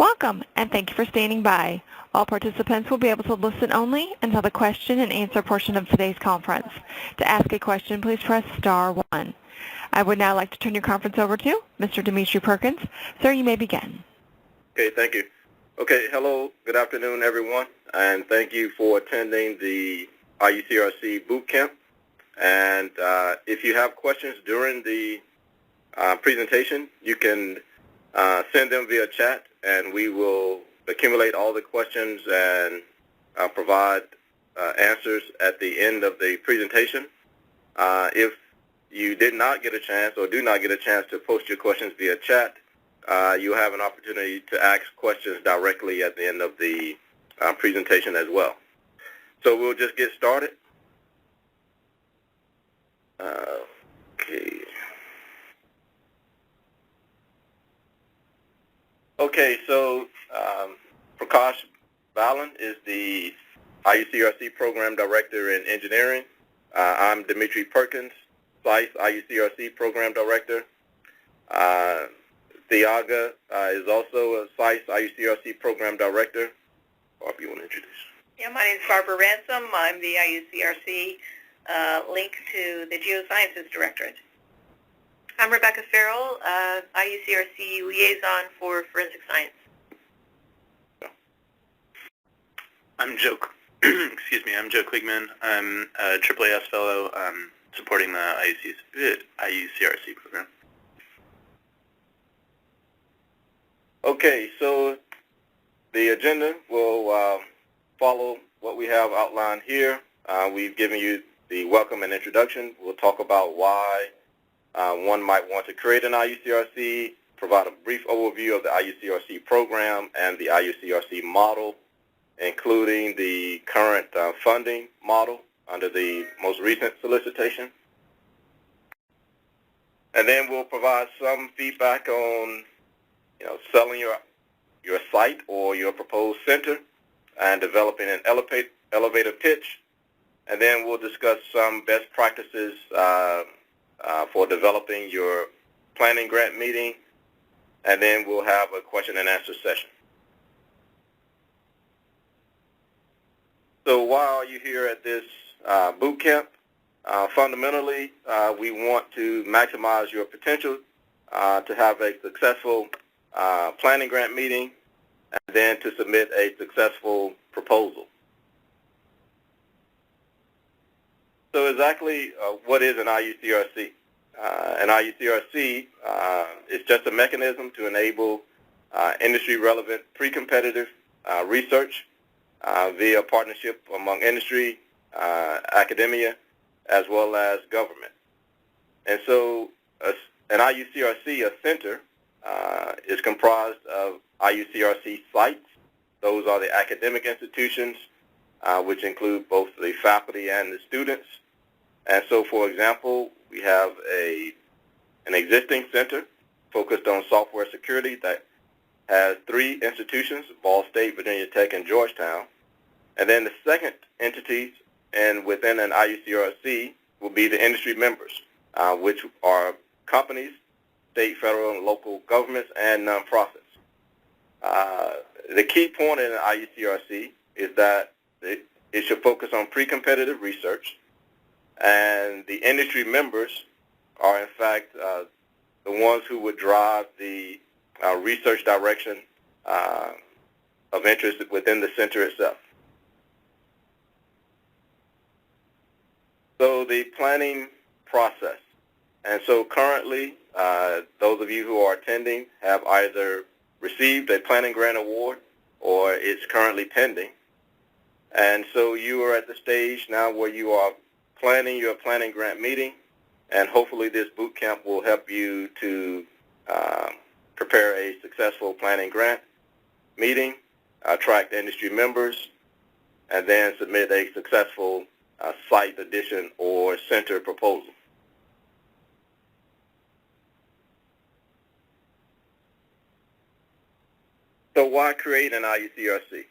Welcome, and thank you for standing by. All participants will be able to listen only until the question and answer portion of today's conference. To ask a question, please press star 1. I would now like to turn your conference over to Mr. Dimitri Perkins. Sir, you may begin. Okay, thank you. Okay, hello, good afternoon, everyone, and thank you for attending the IUCRC boot camp. And if you have questions during the presentation, you can send them via chat, and we will accumulate all the questions and provide answers at the end of the presentation. If you did not get a chance or do not get a chance to post your questions via chat, you'll have an opportunity to ask questions directly at the end of the presentation as well. So we'll just get started. Okay, so Prakash Balan is the IUCRC Program Director in Engineering. I'm Dimitri Perkins, SICE IUCRC Program Director. Thiaga is also a SICE IUCRC Program Director. Barbara, you want to introduce? Yeah, my name is Barbara Ransom. I'm the IUCRC link to the Geosciences Directorate. I'm Rebecca Farrell, IUCRC Liaison for Forensic Science. I'm Joe. I'm Joe Kliegman. I'm a AAAS fellow supporting the IUCRC program. Okay, so the agenda will follow what we have outlined here. We've given you the welcome and introduction. We'll talk about why one might want to create an IUCRC, provide a brief overview of the IUCRC program and the IUCRC model, including the current funding model under the most recent solicitation. And then we'll provide some feedback on selling your site or your proposed center and developing an elevator pitch. And then we'll discuss some best practices for developing your planning grant meeting, and then we'll have a question and answer session. So why are you here at this boot camp? Fundamentally, we want to maximize your potential to have a successful planning grant meeting and then to submit a successful proposal. So exactly what is an IUCRC? An IUCRC is just a mechanism to enable industry-relevant pre-competitive research via partnership among industry, academia, as well as government. And so an IUCRC, a center, is comprised of IUCRC sites. Those are the academic institutions, which include both the faculty and the students. And so, for example, we have an existing center focused on software security that has 3 institutions, Ball State, Virginia Tech, and Georgetown. And then the second entities and within an IUCRC will be the industry members, which are companies, state, federal, and local governments, and nonprofits. The key point in an IUCRC is that it should focus on pre-competitive research, and the industry members are, in fact, the ones who would drive the research direction of interest within the center itself. So the planning process. And so currently, those of you who are attending have either received a planning grant award or it's currently pending. And so you are at the stage now where you are planning your planning grant meeting, and hopefully this boot camp will help you to prepare a successful planning grant meeting, attract industry members, and then submit a successful site addition or center proposal. So why create an IUCRC?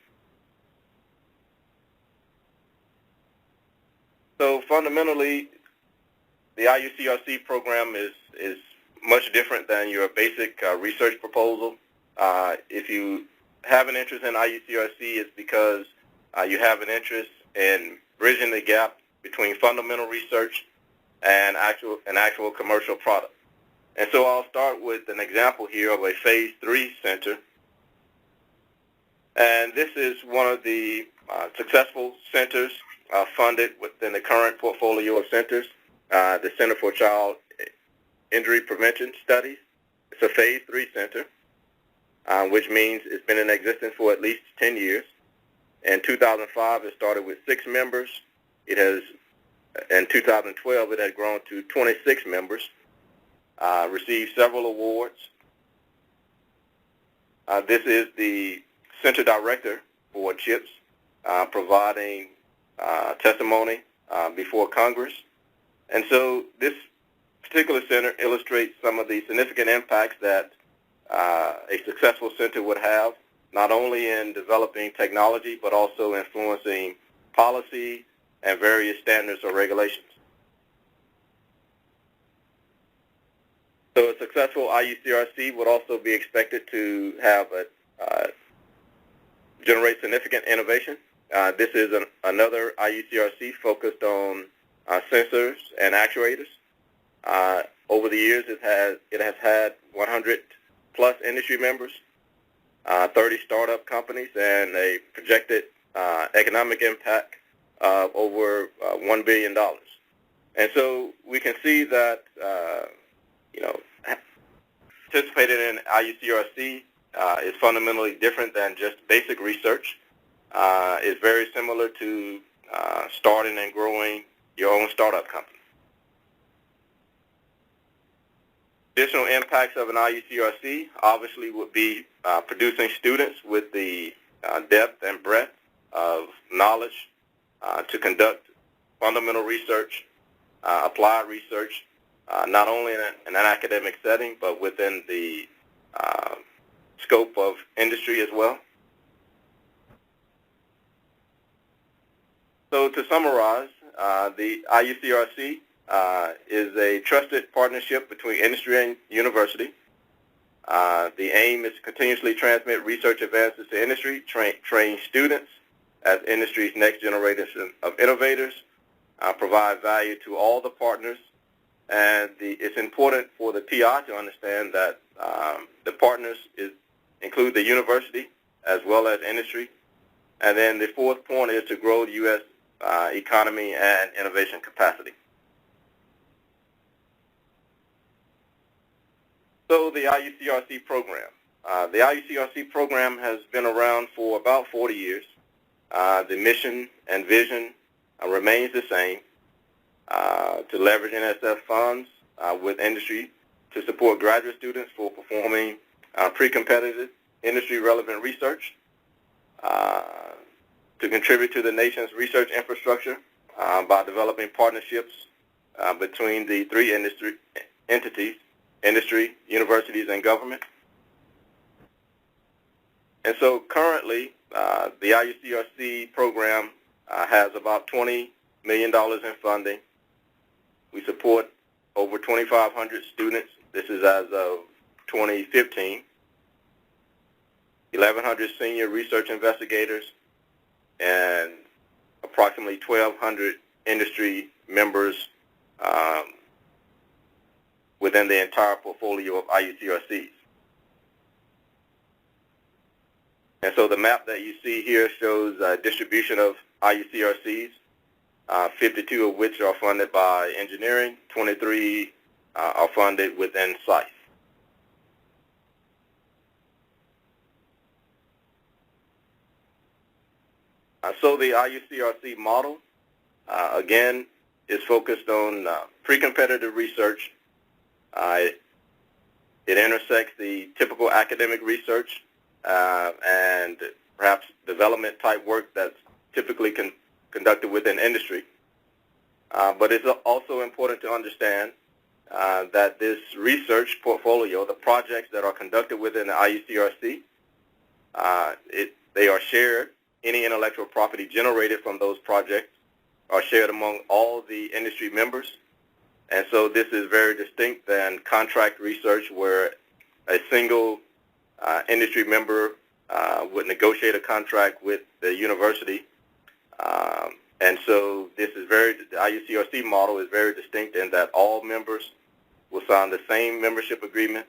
So fundamentally, the IUCRC program is much different than your basic research proposal. If you have an interest in IUCRC is because you have an interest in bridging the gap between fundamental research and actual commercial product. And so I'll start with an example here of a Phase 3 center. And this is one of the successful centers funded within the current portfolio of centers, the Center for Child Injury Prevention Studies. It's a Phase 3 center, which means it's been in existence for at least 10 years. In 2005, it started with 6 members. It has, in 2012, it had grown to 26 members, received several awards. This is the Center Director for CHIPS, providing testimony before Congress. And so this particular center illustrates some of the significant impacts that a successful center would have, not only in developing technology, but also influencing policy and various standards or regulations. So a successful IUCRC would also be expected to have generate significant innovation. This is another IUCRC focused on sensors and actuators. Over the years, it has had 100 plus industry members, 30 startup companies, and a projected economic impact of over $1 billion. And so we can see that participating in IUCRC is fundamentally different than just basic research. It's very similar to starting and growing your own startup company. Additional impacts of an IUCRC obviously would be producing students with the depth and breadth of knowledge to conduct fundamental research, applied research, not only in an academic setting, but within the scope of industry as well. So to summarize, the IUCRC is a trusted partnership between industry and university. The aim is to continuously transmit research advances to industry, train students as industry's next generation of innovators, provide value to all the partners, and it's important for the PI to understand that the partners include the university as well as industry. And then the fourth point is to grow the U.S. Economy and innovation capacity. So the IUCRC program. The IUCRC program has been around for about 40 years. The mission and vision remains the same, to leverage NSF funds with industry to support graduate students for performing pre-competitive industry-relevant research, to contribute to the nation's research infrastructure by developing partnerships between the 3 industry entities, industry, universities, and government. And so currently, the IUCRC program has about $20 million in funding. We support over 2,500 students. This is as of 2015. 1,100 senior research investigators and approximately 1,200 industry members within the entire portfolio of IUCRCs. And so the map that you see here shows a distribution of IUCRCs, 52 of which are funded by engineering, 23 are funded within SICE. So the IUCRC model, again, is focused on pre-competitive research. It intersects the typical academic research and perhaps development type work that's typically conducted within industry. But it's also important to understand that this research portfolio, the projects that are conducted within the IUCRC, they are shared. Any intellectual property generated from those projects are shared among all the industry members. And so this is very distinct than contract research where a single industry member would negotiate a contract with the university. And so the IUCRC model is very distinct in that all members will sign the same membership agreement,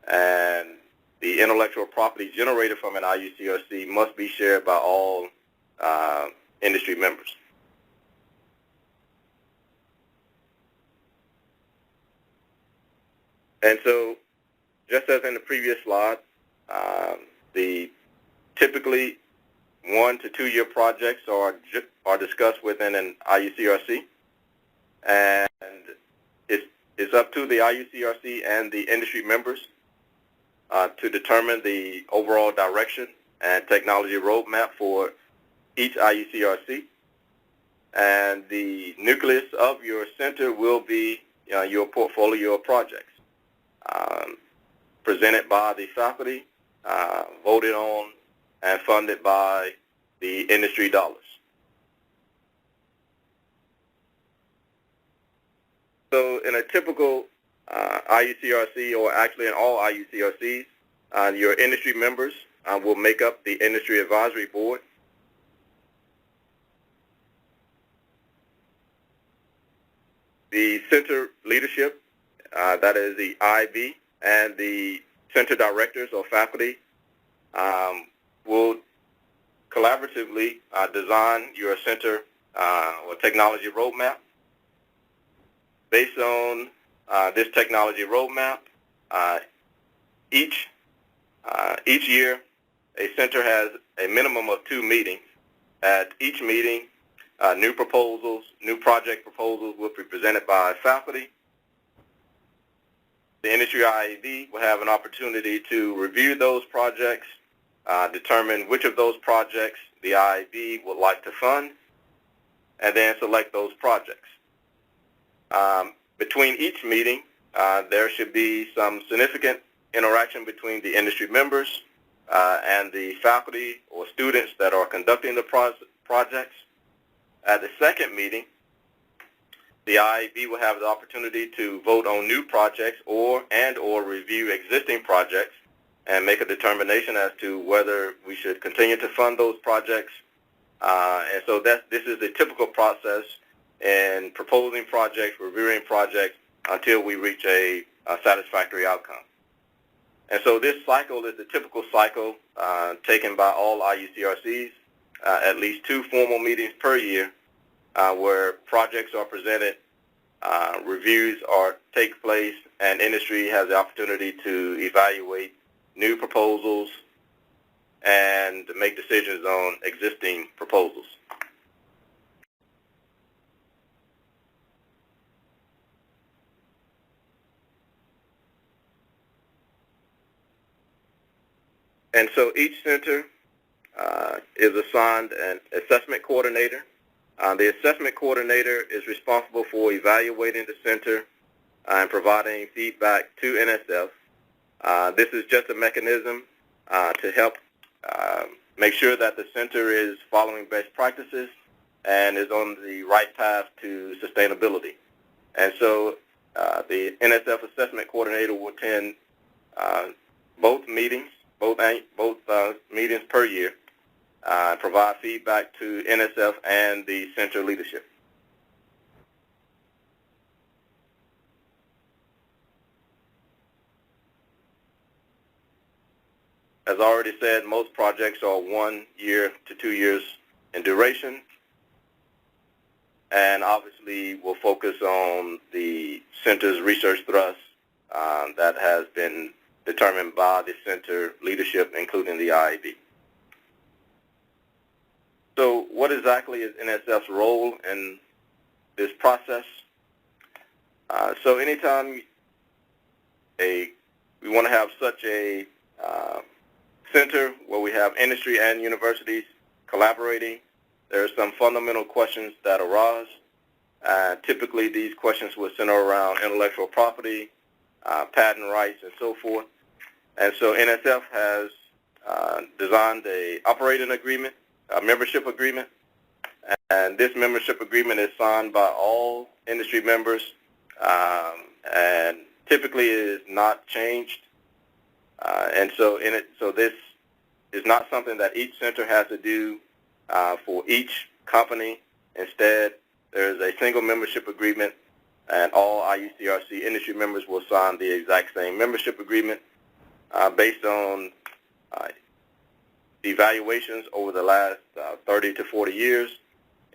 and the intellectual property generated from an IUCRC must be shared by all industry members. And so, just as in the previous slide, the typically 1 to 2 year projects are discussed within an IUCRC, and it's up to the IUCRC and the industry members to determine the overall direction and technology roadmap for each IUCRC. And the nucleus of your center will be your portfolio of projects, presented by the faculty, voted on and funded by the industry dollars. So in a typical IUCRC, or actually in all IUCRCs, your industry members will make up the industry advisory board. The center leadership, that is the IB, and the center directors or faculty will collaboratively design your center or technology roadmap. Based on this technology roadmap, each year a center has a minimum of 2 meetings. At each meeting, new project proposals will be presented by faculty. The industry IAB will have an opportunity to review those projects, determine which of those projects the IAB would like to fund, and then select those projects. Between each meeting, there should be some significant interaction between the industry members and the faculty or students that are conducting the projects. At the second meeting, the IAB will have the opportunity to vote on new projects or review existing projects and make a determination as to whether we should continue to fund those projects. And so this is a typical process in proposing projects, reviewing projects, until we reach a satisfactory outcome. And so this cycle is the typical cycle taken by all IUCRCs, at least 2 formal meetings per year, where projects are presented, reviews take place, and industry has the opportunity to evaluate new proposals and make decisions on existing proposals. And so each center is assigned an assessment coordinator. The assessment coordinator is responsible for evaluating the center and providing feedback to NSF. This is just a mechanism to help make sure that the center is following best practices and is on the right path to sustainability. And so the NSF assessment coordinator will attend both meetings per year, provide feedback to NSF and the center leadership. As already said, most projects are 1 year to 2 years in duration, and obviously will focus on the center's research thrust that has been determined by the center leadership, including the IAB. So what exactly is NSF's role in this process? So anytime we want to have such a center where we have industry and universities collaborating, there are some fundamental questions that arise. Typically these questions will center around intellectual property, patent rights, and so forth. And so NSF has designed a operating agreement, a membership agreement, and this membership agreement is signed by all industry members, and typically it is not changed. And so this is not something that each center has to do for each company. Instead, there is a single membership agreement, and all IUCRC industry members will sign the exact same membership agreement based on evaluations over the last 30 to 40 years.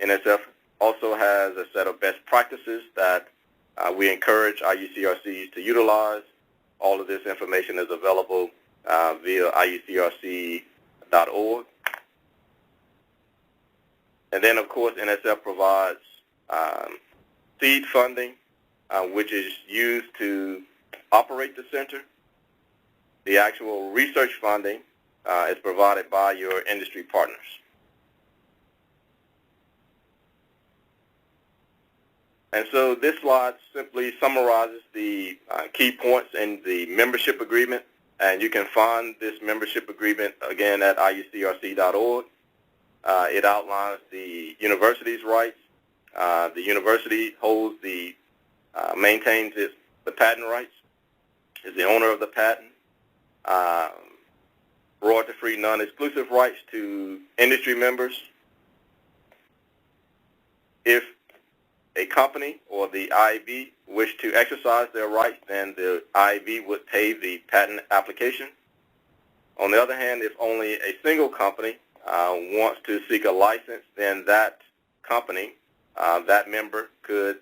NSF also has a set of best practices that we encourage IUCRCs to utilize. All of this information is available via IUCRC.org. And then, of course, NSF provides seed funding, which is used to operate the center. The actual research funding is provided by your industry partners. And so this slide simply summarizes the key points in the membership agreement, and you can find this membership agreement again at IUCRC.org. It outlines the university's rights. The university holds maintains the patent rights, is the owner of the patent, royalty-free, non-exclusive rights to industry members. If a company or the IAB wish to exercise their rights, then the IAB would pay the patent application. On the other hand, if only a single company wants to seek a license, then that company, that member, could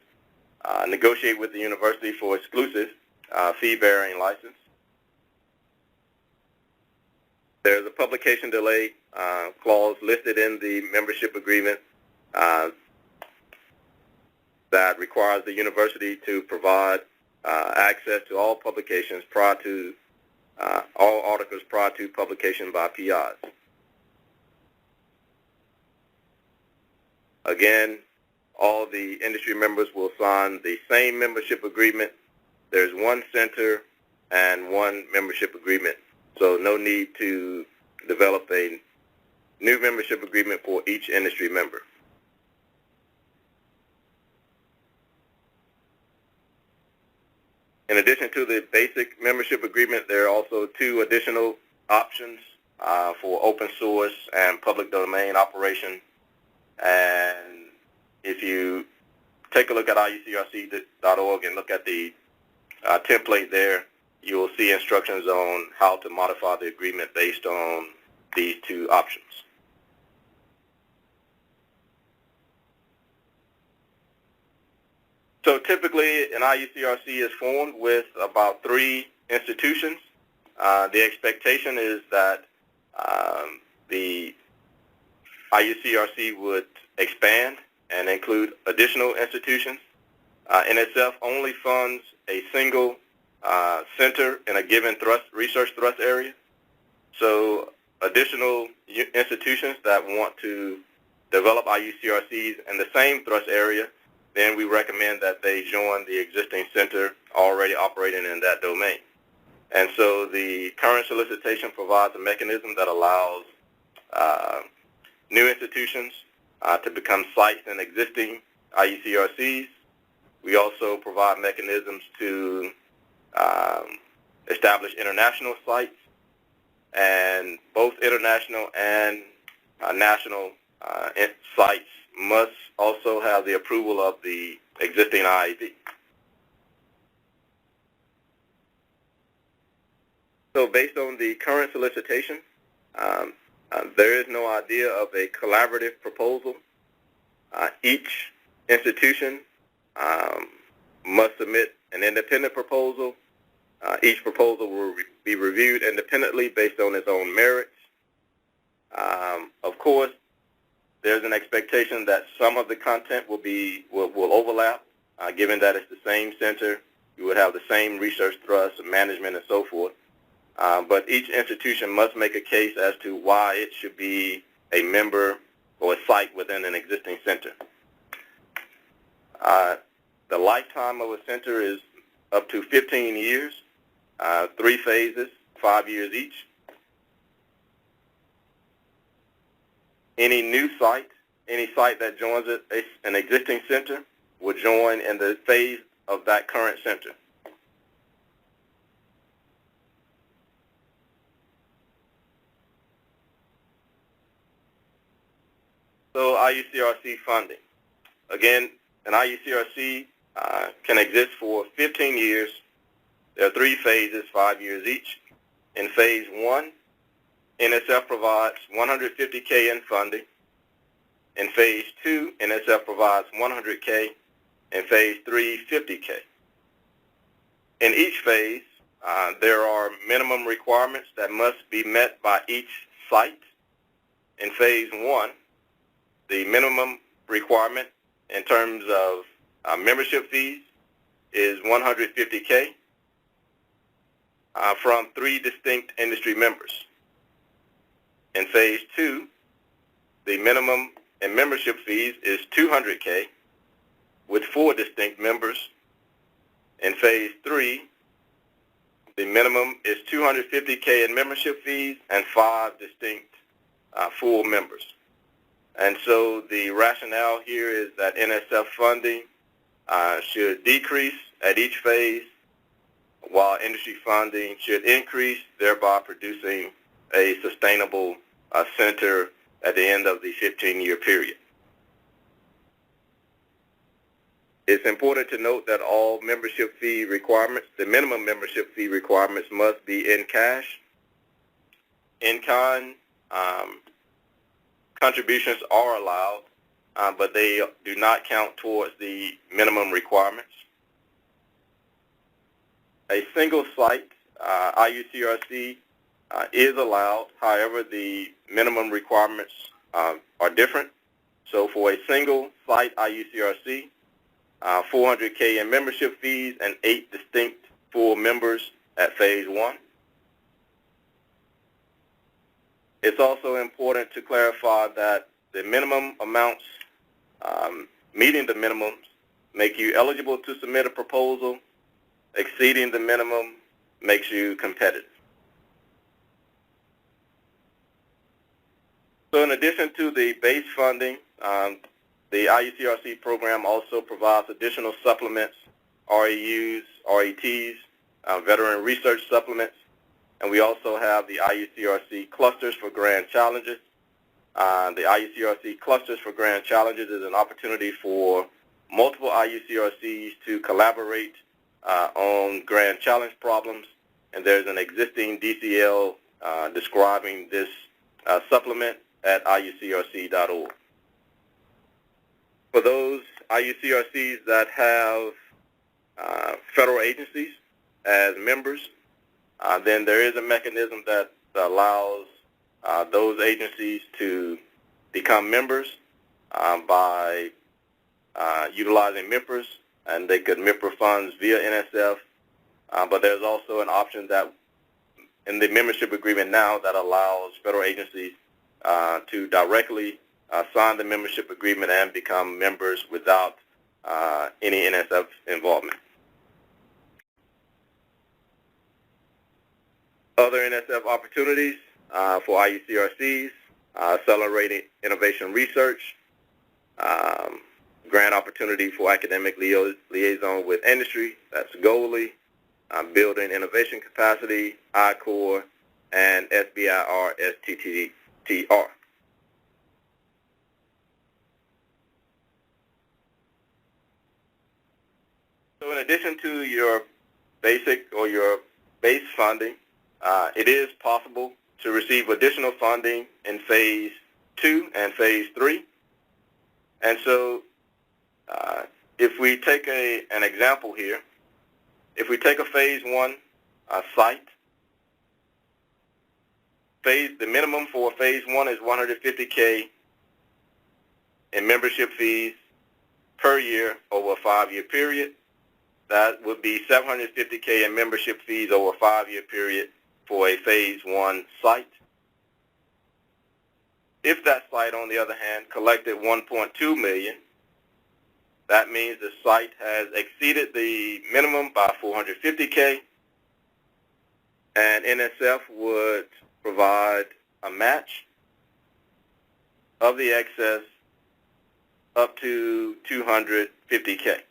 negotiate with the university for exclusive fee-bearing license. There's a publication delay clause listed in the membership agreement that requires the university to provide access to all publications prior to all articles prior to publication by PIs. Again, all the industry members will sign the same membership agreement. There's one center and one membership agreement, so no need to develop a new membership agreement for each industry member. In addition to the basic membership agreement, there are also two additional options for open source and public domain operation. And if you take a look at IUCRC.org and look at the template there, you will see instructions on how to modify the agreement based on these two options. So typically, an IUCRC is formed with about 3 institutions. The expectation is that the IUCRC would expand and include additional institutions. NSF only funds a single center in a given research thrust area. So additional institutions that want to develop IUCRCs in the same thrust area, then we recommend that they join the existing center already operating in that domain. And so the current solicitation provides a mechanism that allows new institutions to become sites in existing IUCRCs. We also provide mechanisms to establish international sites, and both international and national sites must also have the approval of the existing IAB. So based on the current solicitation, there is no idea of a collaborative proposal. Each institution must submit an independent proposal. Each proposal will be reviewed independently based on its own merits. Of course, there's an expectation that some of the content will overlap, given that it's the same center. You would have the same research thrust, management, and so forth. But each institution must make a case as to why it should be a member or a site within an existing center. The lifetime of a center is up to 15 years, 3 phases, 5 years each. Any new site, any site that joins an existing center will join in the phase of that current center. So IUCRC funding. Again, an IUCRC can exist for 15 years. There are 3 phases, 5 years each. In phase 1, NSF provides $150K in funding. In phase 2, NSF provides $100K. In phase 3, $50K. In each phase, there are minimum requirements that must be met by each site. In phase 1, the minimum requirement in terms of membership fees is $150K from 3 distinct industry members. In phase 2, the minimum in membership fees is $200K with 4 distinct members. In phase 3, the minimum is $250K in membership fees and 5 distinct full members. And so the rationale here is that NSF funding should decrease at each phase, while industry funding should increase, thereby producing a sustainable center at the end of the 15-year period. It's important to note that all membership fee requirements, the minimum membership fee requirements, must be in cash. In-kind contributions are allowed, but they do not count towards the minimum requirements. A single site, IUCRC, is allowed. However, the minimum requirements are different. So for a single site IUCRC, $400K in membership fees and 8 distinct full members at phase 1. It's also important to clarify that the minimum amounts, meeting the minimums, make you eligible to submit a proposal. Exceeding the minimum makes you competitive. So in addition to the base funding, the IUCRC program also provides additional supplements, REUs, RETs, veteran research supplements, and we also have the IUCRC clusters for grand challenges. The IUCRC clusters for grand challenges is an opportunity for multiple IUCRCs to collaborate on grand challenge problems, and there's an existing DCL describing this supplement at IUCRC.org. For those IUCRCs that have federal agencies as members, then there is a mechanism that allows those agencies to become members by utilizing MIPRs, and they could MIPR funds via NSF, but there's also an option that in the membership agreement now that allows federal agencies to directly sign the membership agreement and become members without any NSF involvement. Other NSF opportunities for IUCRCs, accelerating innovation research, grant opportunity for academic liaison with industry, that's GOLI, building innovation capacity, I-Core, and SBIR STTR. So in addition to your basic or your base funding, it is possible to receive additional funding in phase 2 and phase 3. And so if we take an example here, if we take a phase 1 site, the minimum for phase 1 is $150K in membership fees per year over a 5-year period. That would be $750K in membership fees over a 5-year period for a phase 1 site. If that site, on the other hand, collected $1.2 million, that means the site has exceeded the minimum by $450K, and NSF would provide a match of the excess up to $250K.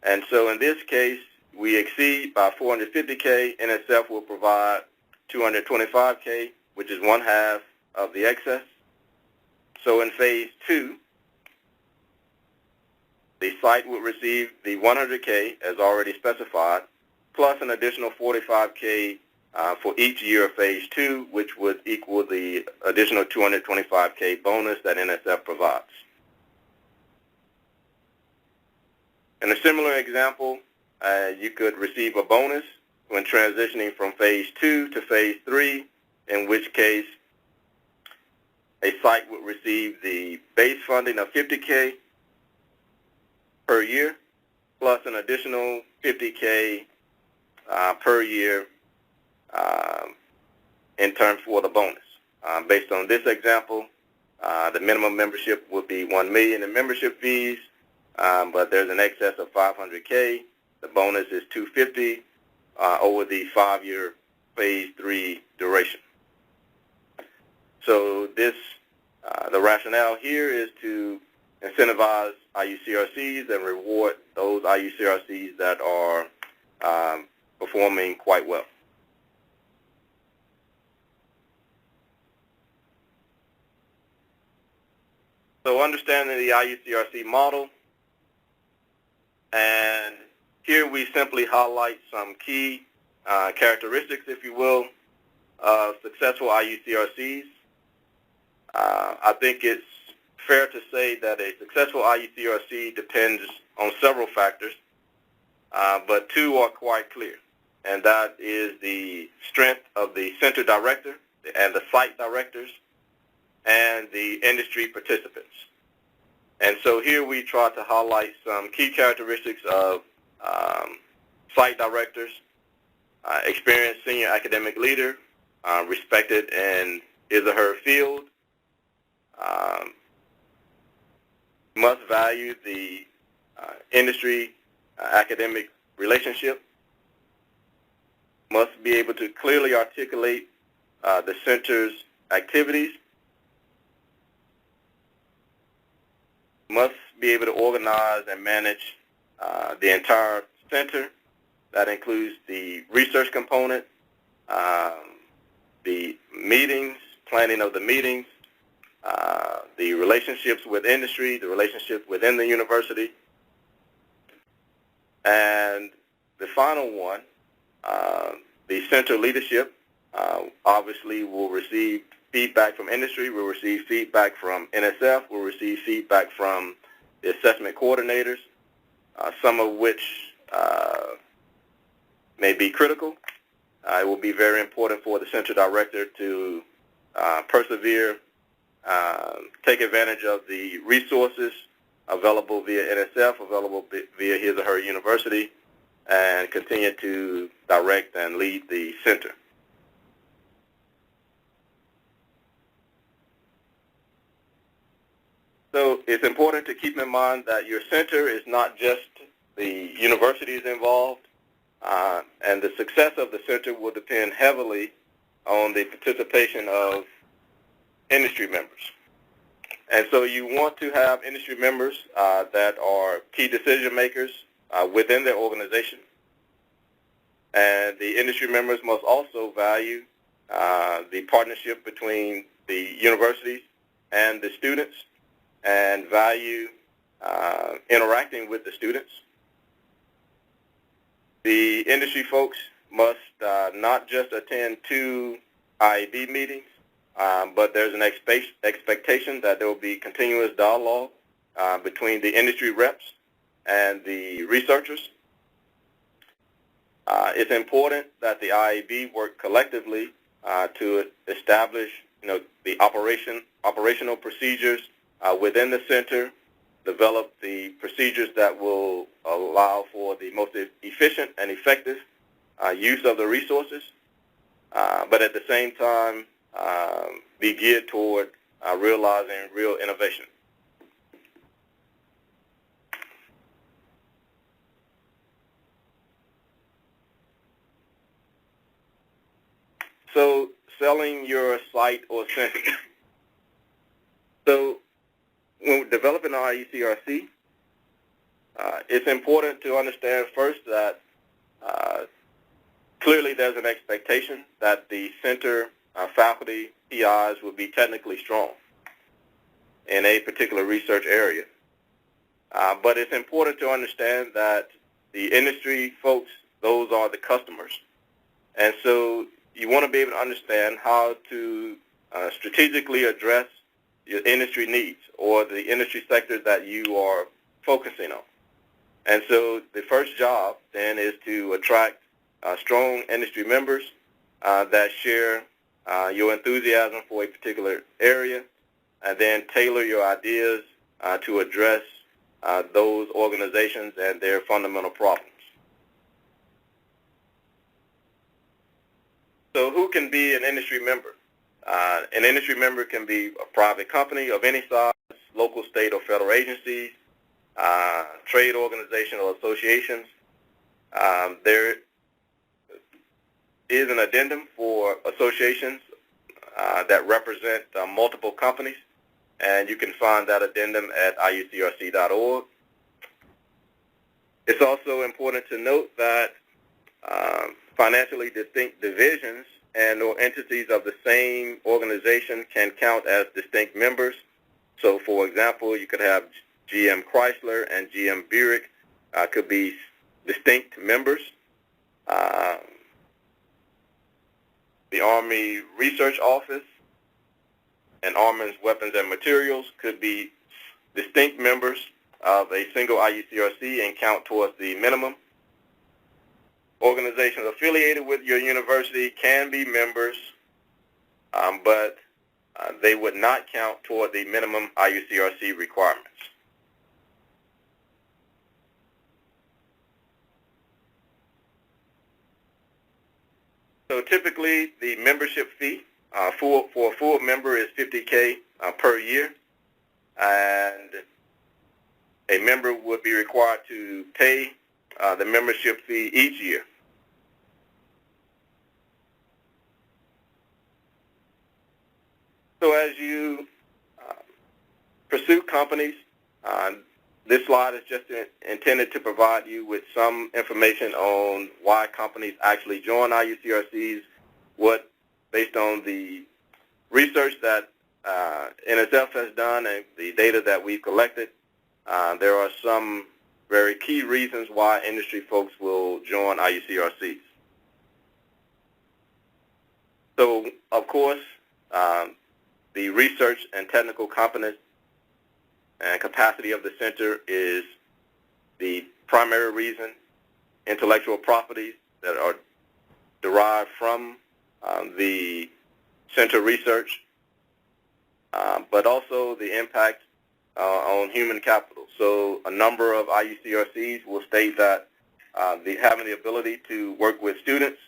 And so in this case, we exceed by $450K, NSF will provide $225K, which is 1/2 of the excess. So in phase 2, the site would receive the 100K as already specified, plus an additional 45K for each year of phase 2, which would equal the additional 225K bonus that NSF provides. In a similar example, you could receive a bonus when transitioning from phase 2 to phase 3, in which case a site would receive the base funding of 50K per year, plus an additional 50K per year in terms for the bonus. Based on this example, the minimum membership would be $1 million in membership fees, but there's an excess of 500K. The bonus is $250 over the 5-year phase 3 duration. So this, the rationale here is to incentivize IUCRCs and reward those IUCRCs that are performing quite well. So understanding the IUCRC model, and here we simply highlight some key characteristics, if you will, of successful IUCRCs. I think it's fair to say that a successful IUCRC depends on several factors, but 2 are quite clear, and that is the strength of the center director and the site directors and the industry participants. And so here we try to highlight some key characteristics of site directors: experienced senior academic leader, respected in his or her field, must value the industry academic relationship, must be able to clearly articulate the center's activities, must be able to organize and manage the entire center. That includes the research component, the meetings, planning of the meetings, the relationships with industry, the relationship within the university. And the final one, the center leadership, obviously will receive feedback from industry, will receive feedback from NSF, will receive feedback from the assessment coordinators, some of which may be critical. It will be very important for the center director to persevere, take advantage of the resources available via NSF, available via his or her university, and continue to direct and lead the center. So it's important to keep in mind that your center is not just the universities involved, and the success of the center will depend heavily on the participation of industry members. And so you want to have industry members that are key decision makers within their organization. And the industry members must also value the partnership between the universities and the students, and value interacting with the students. The industry folks must not just attend 2 IAB meetings, but there's an expectation that there will be continuous dialogue between the industry reps and the researchers. It's important that the IAB work collectively to establish, the operational procedures within the center, develop the procedures that will allow for the most efficient and effective use of the resources, but at the same time be geared toward realizing real innovation. So selling your site or center. So when we're developing our IUCRC, it's important to understand first that clearly there's an expectation that the center faculty, PIs will be technically strong. in a particular research area. But it's important to understand that the industry folks, those are the customers. And so you want to be able to understand how to strategically address your industry needs or the industry sectors that you are focusing on. And so the first job then is to attract strong industry members that share your enthusiasm for a particular area, and then tailor your ideas to address those organizations and their fundamental problems. So who can be an industry member? An industry member can be a private company of any size, local, state, or federal agencies, trade organizations or associations. There is an addendum for associations that represent multiple companies, and you can find that addendum at IUCRC.org. It's also important to note that financially distinct divisions and or entities of the same organization can count as distinct members. So, for example, you could have GM Chrysler and GM Buick could be distinct members. The Army Research Office and Armaments, Weapons, and Materials could be distinct members of a single IUCRC and count towards the minimum. Organizations affiliated with your university can be members, but they would not count toward the minimum IUCRC requirements. So typically, the membership fee for a full member is $50K per year, and a member would be required to pay the membership fee each year. So as you pursue companies, this slide is just intended to provide you with some information on why companies actually join IUCRCs, based on the research that NSF has done and the data that we've collected, there are some very key reasons why industry folks will join IUCRCs. So, of course, the research and technical competence and capacity of the center is the primary reason. Intellectual properties that are derived from the center research, but also the impact on human capital. So a number of IUCRCs will state that having the ability to work with students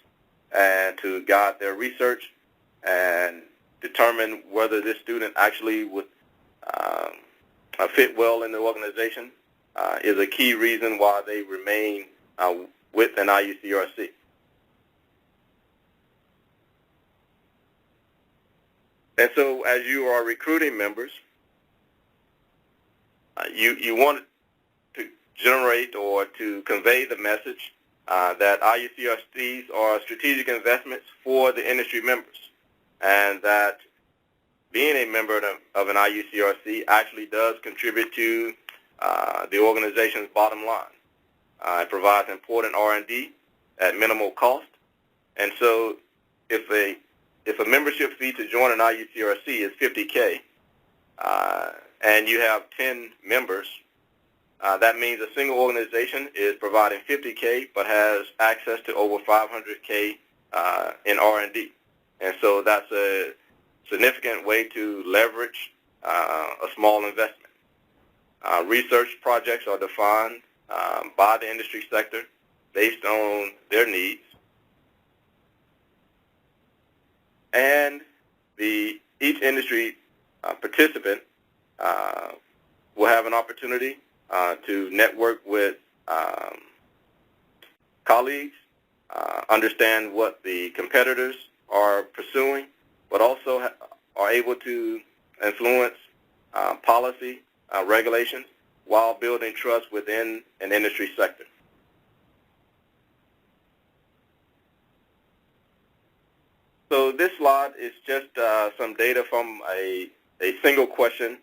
and to guide their research and determine whether this student actually would fit well in the organization is a key reason why they remain with an IUCRC. And so as you are recruiting members, you want to generate or to convey the message that IUCRCs are strategic investments for the industry members, and that being a member of an IUCRC actually does contribute to the organization's bottom line. It provides important R&D at minimal cost, and so if a membership fee to join an IUCRC is $50K, and you have 10 members, that means a single organization is providing $50K but has access to over $500K in R&D. And so that's a significant way to leverage a small investment. Research projects are defined by the industry sector based on their needs, and each industry participant will have an opportunity to network with colleagues, understand what the competitors are pursuing, but also are able to influence policy regulations while building trust within an industry sector. So this slide is just some data from a a single question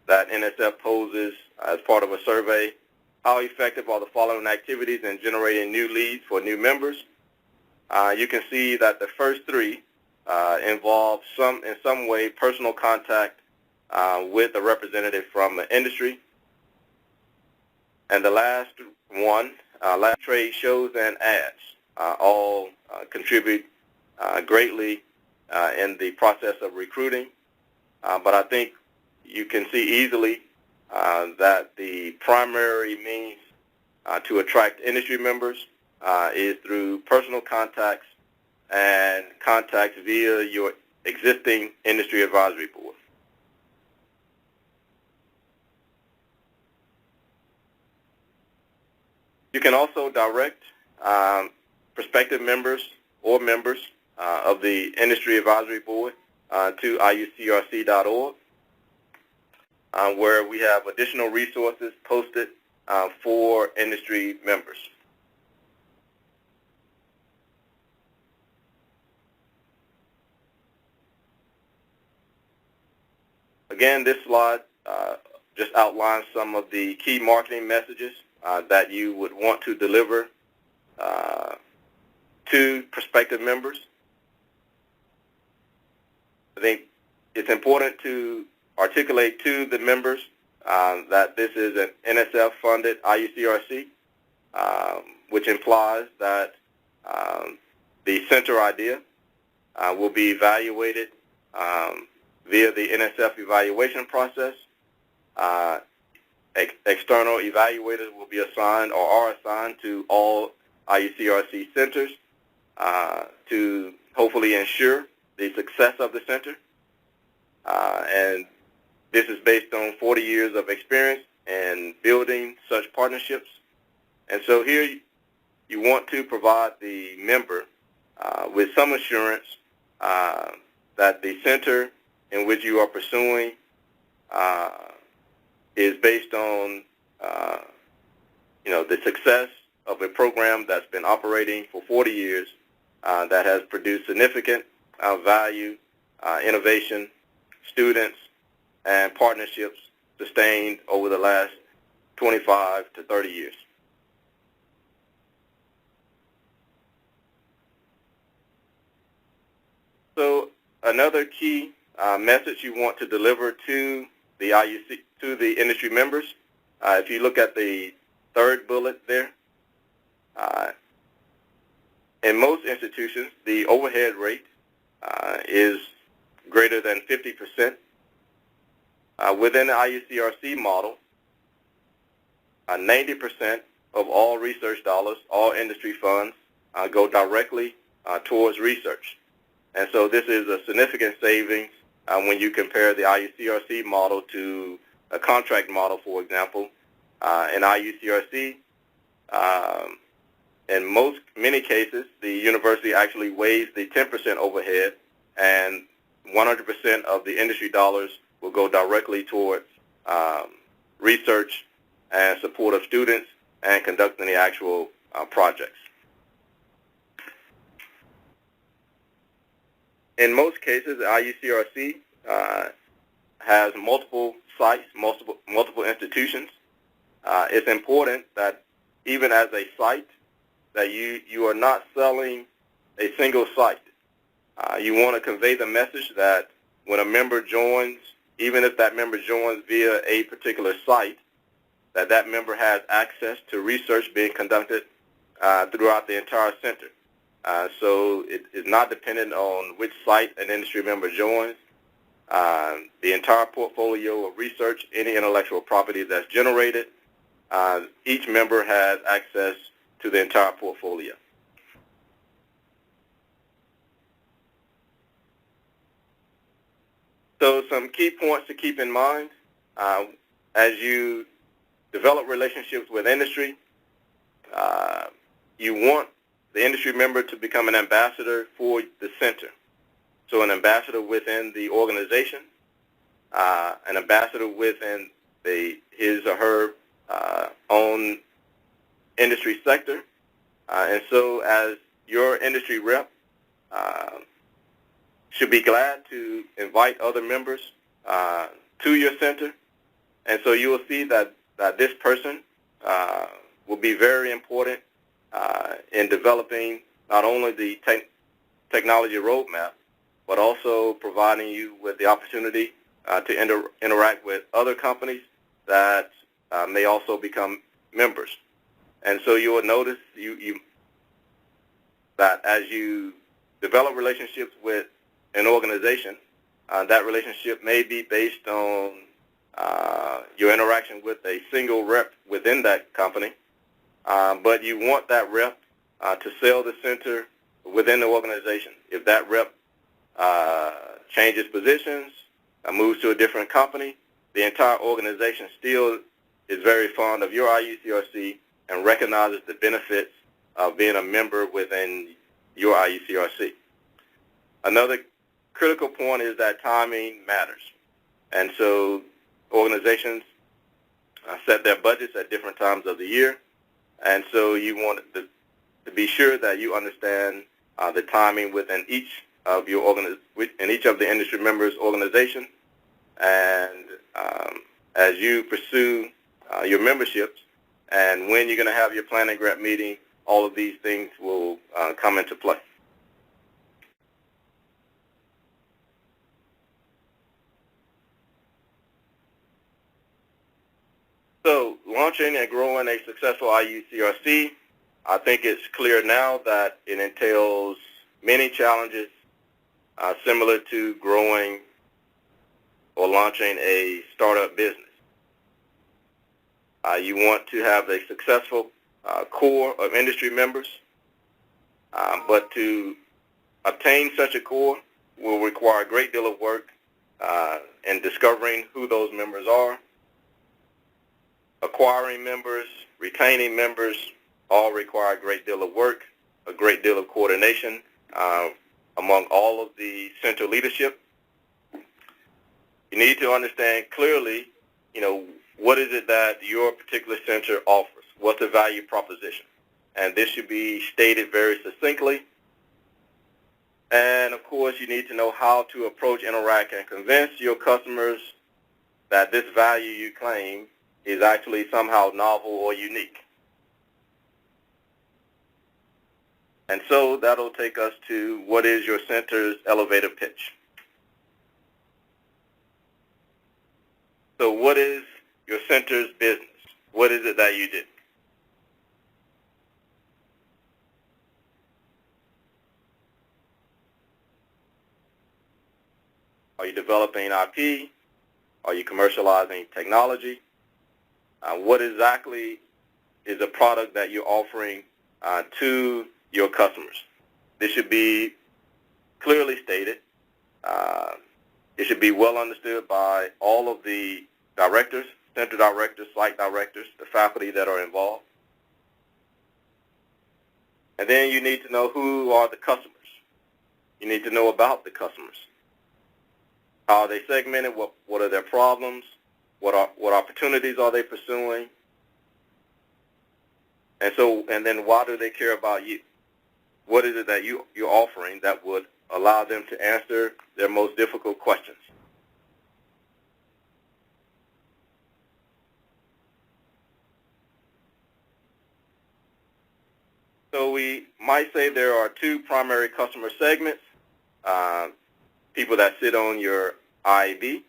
that NSF poses as part of a survey. How effective are the following activities in generating new leads for new members? You can see that the first three involve in some way personal contact with a representative from the industry. And the last one, last trade shows and ads, all contribute greatly in the process of recruiting. But I think you can see easily that the primary means to attract industry members is through personal contacts and contacts via your existing industry advisory board. You can also direct prospective members or members of the industry advisory board to IUCRC.org, where we have additional resources posted for industry members. Again, this slide just outlines some of the key marketing messages that you would want to deliver to prospective members. I think it's important to articulate to the members that this is an NSF-funded IUCRC, which implies that the center idea will be evaluated via the NSF evaluation process. External evaluators will be assigned or are assigned to all IUCRC centers to hopefully ensure the success of the center. And this is based on 40 years of experience in building such partnerships. And so here you want to provide the member with some assurance that the center in which you are pursuing is based on the success of a program that's been operating for 40 years that has produced significant value, innovation, students, and partnerships sustained over the last 25 to 30 years. So another key message you want to deliver to the IUC, to the industry members, if you look at the third bullet there, in most institutions, the overhead rate is greater than 50%. Within the IUCRC model, 90% of all research dollars, all industry funds, go directly towards research. And so this is a significant savings when you compare the IUCRC model to a contract model, for example. In IUCRC, in many cases, the university actually waives the 10% overhead, and 100% of the industry dollars will go directly towards research and support of students and conducting the actual projects. In most cases, the IUCRC has multiple sites, multiple institutions. It's important that even as a site, that you are not selling a single site. You want to convey the message that when a member joins, even if that member joins via a particular site, that member has access to research being conducted throughout the entire center. So it is not dependent on which site an industry member joins. The entire portfolio of research, any intellectual property that's generated, each member has access to the entire portfolio. So some key points to keep in mind as you develop relationships with industry. You want the industry member to become an ambassador for the center. So an ambassador within the organization, an ambassador within his or her own industry sector. And so as your industry rep, should be glad to invite other members to your center. And so you will see that this person will be very important in developing not only the technology roadmap, but also providing you with the opportunity to interact with other companies that may also become members. And so you will notice that as you develop relationships with an organization, that relationship may be based on your interaction with a single rep within that company, but you want that rep to sell the center within the organization. If that rep changes positions, moves to a different company, the entire organization still is very fond of your IUCRC and recognizes the benefits of being a member within your IUCRC. Another critical point is that timing matters. And so organizations set their budgets at different times of the year. And so you want to be sure that you understand the timing within each of your in each of the industry members' organization. And as you pursue your memberships and when you're going to have your planning grant meeting, all of these things will come into play. So launching and growing a successful IUCRC, I think it's clear now that it entails many challenges similar to growing or launching a startup business. You want to have a successful core of industry members, but to obtain such a core will require a great deal of work in discovering who those members are, acquiring members, retaining members, all require a great deal of work, a great deal of coordination among all of the center leadership. You need to understand clearly, what is it that your particular center offers? What's the value proposition? And this should be stated very succinctly. And of course, you need to know how to approach, interact, and convince your customers that this value you claim is actually somehow novel or unique. And so that'll take us to what is your center's elevator pitch. So what is your center's business? What is it that you do? Are you developing IP? Are you commercializing technology? What exactly is a product that you're offering to your customers? This should be clearly stated. It should be well understood by all of the directors, center directors, site directors, the faculty that are involved. And then you need to know who are the customers. You need to know about the customers. How are they segmented? What are their problems? What opportunities are they pursuing? And then why do they care about you? What is it that you're offering that would allow them to answer their most difficult questions? So we might say there are two primary customer segments, people that sit on your IAB.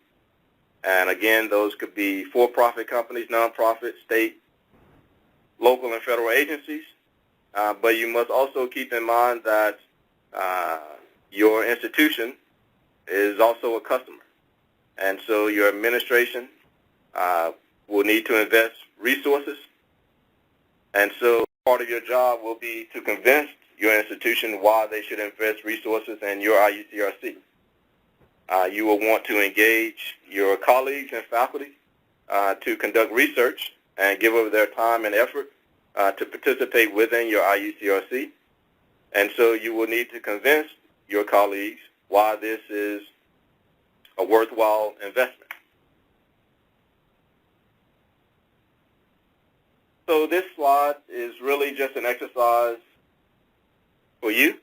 And again, those could be for-profit companies, nonprofit, state, local, and federal agencies. But you must also keep in mind that your institution is also a customer. And so your administration will need to invest resources. And so part of your job will be to convince your institution why they should invest resources in your IUCRC. You will want to engage your colleagues and faculty to conduct research and give over their time and effort to participate within your IUCRC. And so you will need to convince your colleagues why this is a worthwhile investment. So this slide is really just an exercise for you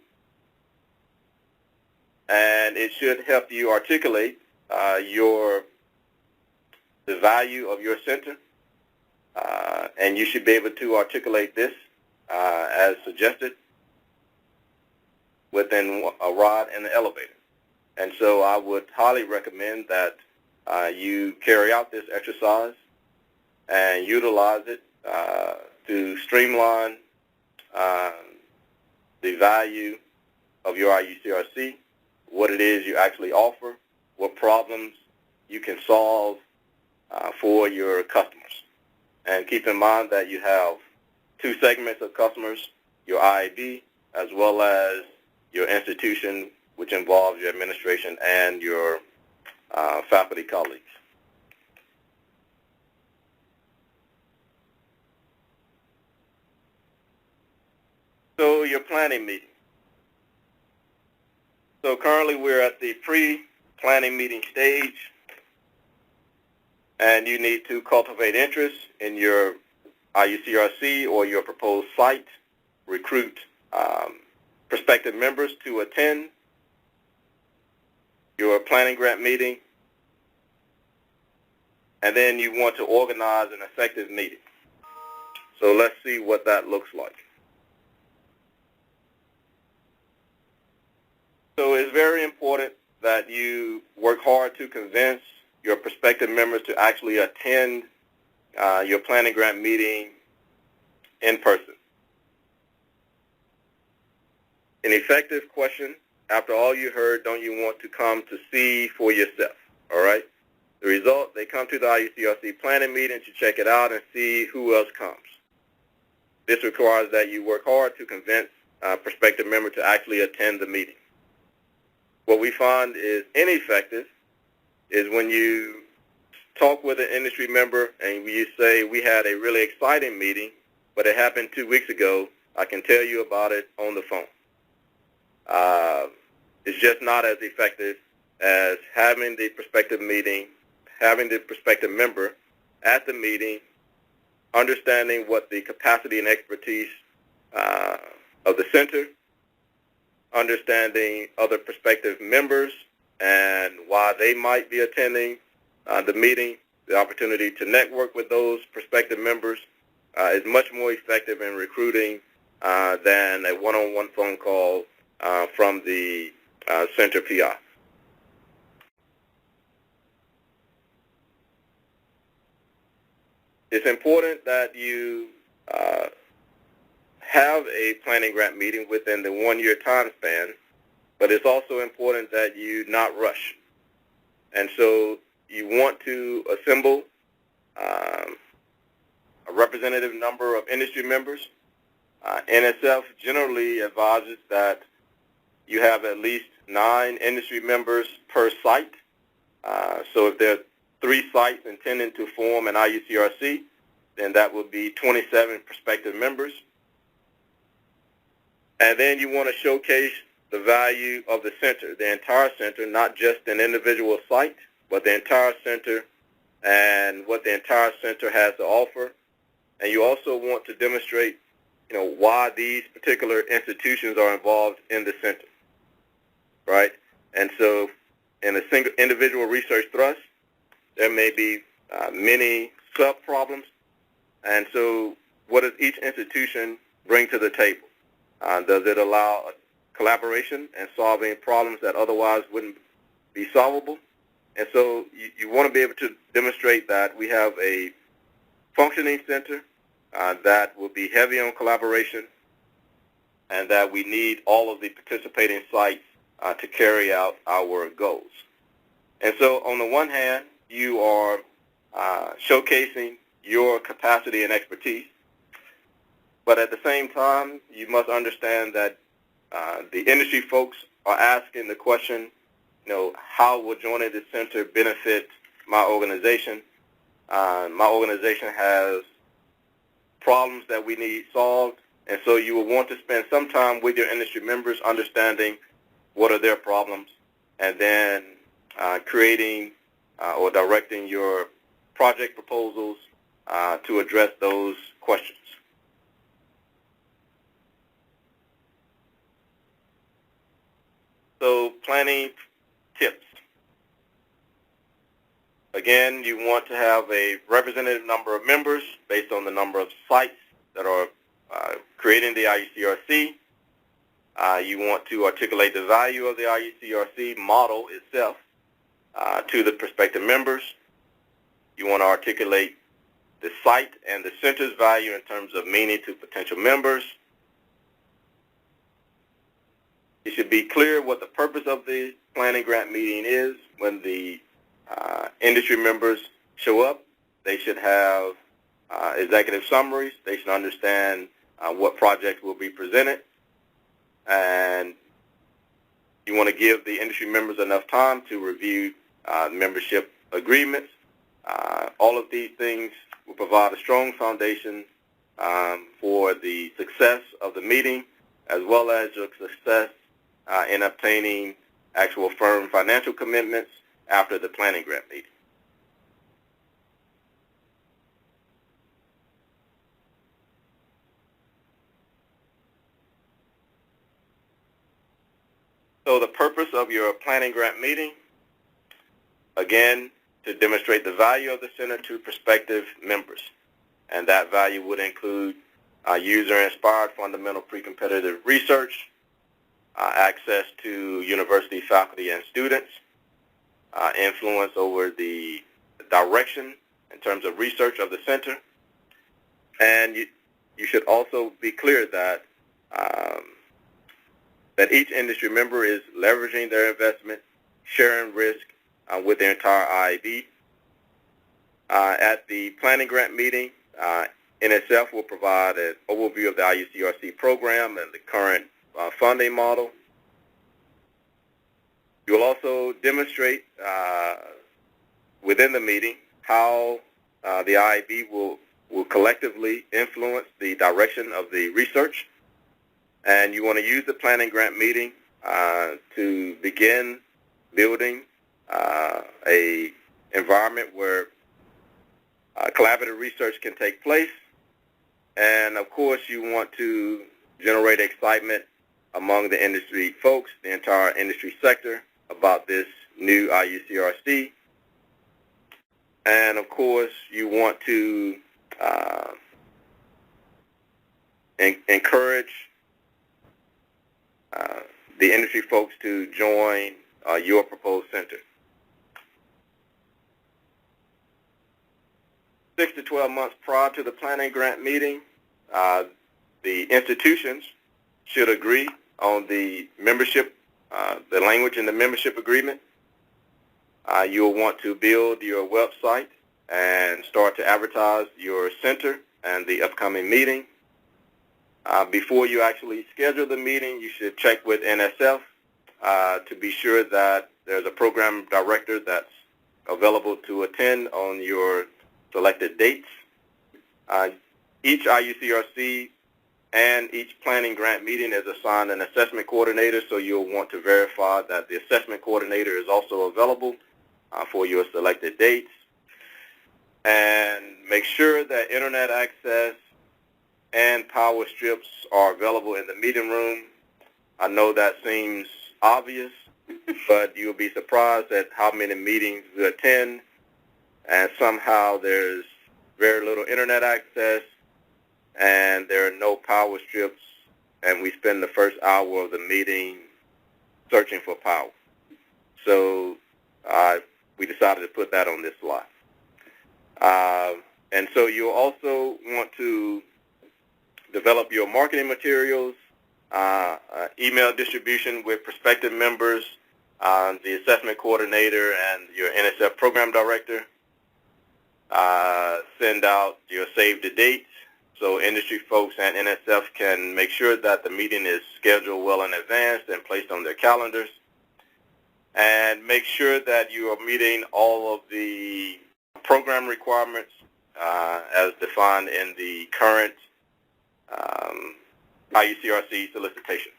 and it should help you articulate the value of your center, and you should be able to articulate this as suggested within a rod and an elevator. And so I would highly recommend that you carry out this exercise and utilize it to streamline the value of your IUCRC, what it is you actually offer, what problems you can solve for your customers. And keep in mind that you have two segments of customers, your IAB as well as your institution, which involves your administration and your faculty colleagues. So your planning meeting. So currently we're at the pre-planning meeting stage, and you need to cultivate interest in your IUCRC or your proposed site, recruit prospective members to attend your planning grant meeting, and then you want to organize an effective meeting. So let's see what that looks like. So it's very important that you work hard to convince your prospective members to actually attend your planning grant meeting in person. An effective question, after all you heard, don't you want to come to see for yourself, all right? The result, they come to the IUCRC planning meeting to check it out and see who else comes. This requires that you work hard to convince prospective members to actually attend the meeting. What we find is ineffective is when you talk with an industry member and you say, we had a really exciting meeting, but it happened 2 weeks ago. I can tell you about it on the phone. It's just not as effective as having the prospective meeting, having the prospective member at the meeting, understanding what the capacity and expertise of the center, understanding other prospective members and why they might be attending the meeting, the opportunity to network with those prospective members is much more effective in recruiting than a one-on-one phone call from the center PI. It's important that you have a planning grant meeting within the 1-year time span, but it's also important that you not rush. And so you want to assemble a representative number of industry members. NSF generally advises that you have at least 9 industry members per site. So if there are 3 sites intending to form an IUCRC, then that would be 27 prospective members. And then you want to showcase the value of the center, the entire center, not just an individual site, but the entire center and what the entire center has to offer. And you also want to demonstrate, why these particular institutions are involved in the center, right? And so in a single individual research thrust, there may be many sub-problems. And so what does each institution bring to the table? Does it allow collaboration and solving problems that otherwise wouldn't be solvable? And so you want to be able to demonstrate that we have a functioning center that will be heavy on collaboration and that we need all of the participating sites to carry out our goals. And so on the one hand, you are showcasing your capacity and expertise, but at the same time, you must understand that the industry folks are asking the question, how will joining the center benefit my organization? My organization has problems that we need solved, and so you will want to spend some time with your industry members understanding what are their problems, and then creating or directing your project proposals to address those questions. So planning tips. Again, you want to have a representative number of members based on the number of sites that are creating the IUCRC. You want to articulate the value of the IUCRC model itself to the prospective members. You want to articulate the site and the center's value in terms of meaning to potential members. It should be clear what the purpose of the planning grant meeting is. When the industry members show up, they should have executive summaries. They should understand what projects will be presented. And you want to give the industry members enough time to review membership agreements. All of these things will provide a strong foundation for the success of the meeting, as well as your success in obtaining actual firm financial commitments after the planning grant meeting. So the purpose of your planning grant meeting, again, to demonstrate the value of the center to prospective members. And that value would include user-inspired fundamental pre-competitive research, access to university faculty and students, influence over the direction in terms of research of the center. And you should also be clear that that each industry member is leveraging their investment, sharing risk with the entire IAB. At the planning grant meeting, in itself will provide an overview of the IUCRC program and the current funding model. You will also demonstrate within the meeting how the IAB will collectively influence the direction of the research. And you want to use the planning grant meeting to begin building a environment where collaborative research can take place. And of course, you want to generate excitement among the industry folks, the entire industry sector, about this new IUCRC. And of course, you want to encourage the industry folks to join your proposed center. 6 to 12 months prior to the planning grant meeting, the institutions should agree on the membership, the language in the membership agreement. You'll want to build your website and start to advertise your center and the upcoming meeting. Before you actually schedule the meeting, you should check with NSF to be sure that there's a program director that's available to attend on your selected dates. Each IUCRC and each planning grant meeting is assigned an assessment coordinator, so you'll want to verify that the assessment coordinator is also available for your selected dates. And make sure that internet access and power strips are available in the meeting room. I know that seems obvious, but you'll be surprised at how many meetings we attend, and somehow there's very little internet access and there are no power strips, and we spend the first hour of the meeting searching for power. So we decided to put that on this slide. And so you'll also want to develop your marketing materials, email distribution with prospective members, the assessment coordinator, and your NSF program director. Send out your save the dates so industry folks and NSF can make sure that the meeting is scheduled well in advance and placed on their calendars. And make sure that you are meeting all of the program requirements as defined in the current IUCRC solicitation.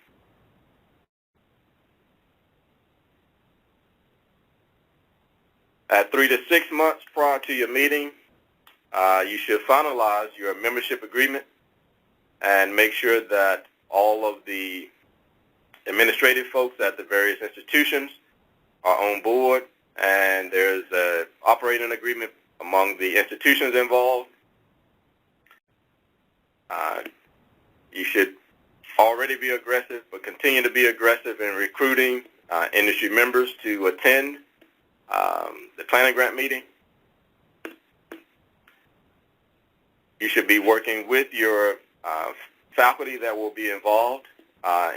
At 3 to 6 months prior to your meeting, you should finalize your membership agreement and make sure that all of the administrative folks at the various institutions are on board, and there's an operating agreement among the institutions involved. You should already be aggressive, but continue to be aggressive in recruiting industry members to attend the planning grant meeting. You should be working with your faculty that will be involved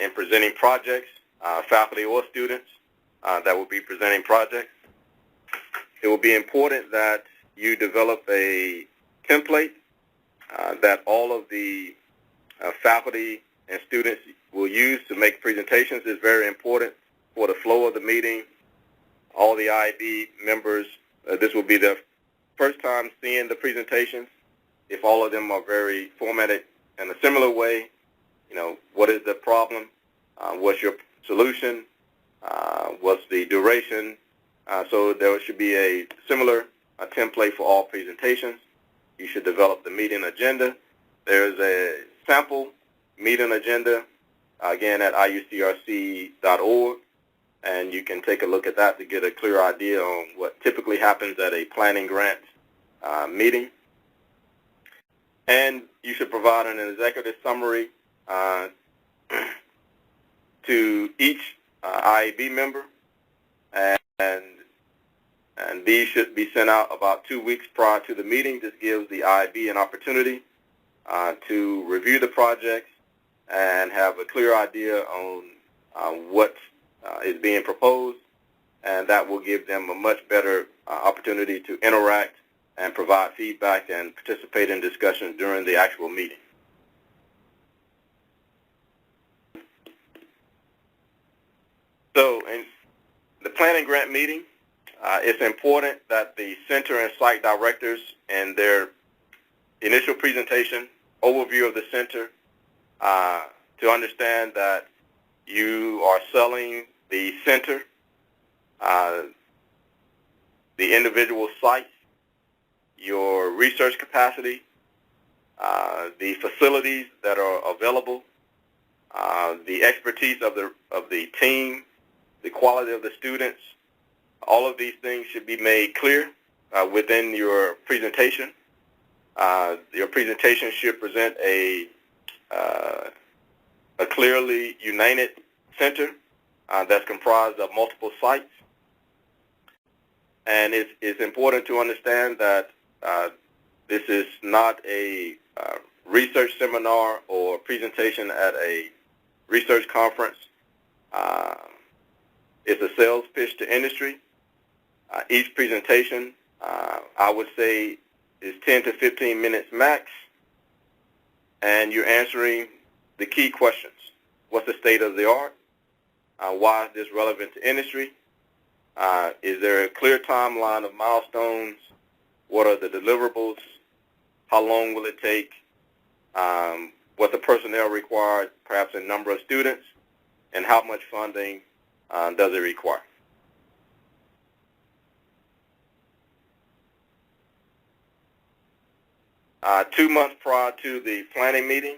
in presenting projects, faculty or students that will be presenting projects. It will be important that you develop a template that all of the faculty and students will use to make presentations. Is very important for the flow of the meeting. All the IB members, this will be their first time seeing the presentations. If all of them are very formatted in a similar way, you know, what is the problem? What's your solution? What's the duration? So there should be a similar template for all presentations. You should develop the meeting agenda. There's a sample meeting agenda, again, at IUCRC.org, and you can take a look at that to get a clear idea on what typically happens at a planning grant meeting. And you should provide an executive summary to each IAB member, and these should be sent out about 2 weeks prior to the meeting. This gives the IAB an opportunity to review the projects and have a clear idea on what is being proposed, and that will give them a much better opportunity to interact and provide feedback and participate in discussions during the actual meeting. So in the planning grant meeting, it's important that the center and site directors in their initial presentation, overview of the center, to understand that you are selling the center, the individual sites, your research capacity, the facilities that are available, the expertise of the team, the quality of the students. All of these things should be made clear within your presentation. Your presentation should present a clearly united center that's comprised of multiple sites. And it's important to understand that this is not a research seminar or presentation at a research conference. It's a sales pitch to industry. Each presentation, I would say, is 10 to 15 minutes max, and you're answering the key questions. What's the state of the art? Why is this relevant to industry? Is there a clear timeline of milestones? What are the deliverables? How long will it take? What the personnel required, perhaps in number of students, and how much funding does it require? Two months prior to the planning meeting,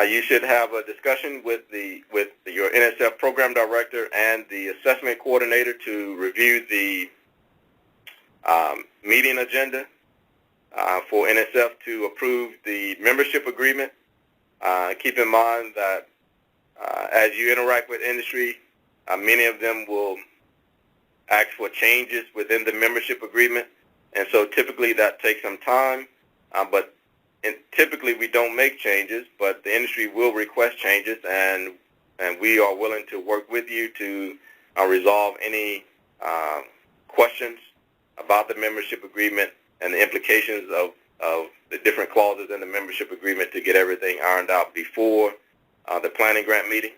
you should have a discussion with your NSF program director and the assessment coordinator to review the meeting agenda for NSF to approve the membership agreement. Keep in mind that as you interact with industry, many of them will ask for changes within the membership agreement, and so typically that takes some time, but typically we don't make changes, but the industry will request changes, and we are willing to work with you to resolve any questions about the membership agreement and the implications of the different clauses in the membership agreement to get everything ironed out before the planning grant meeting.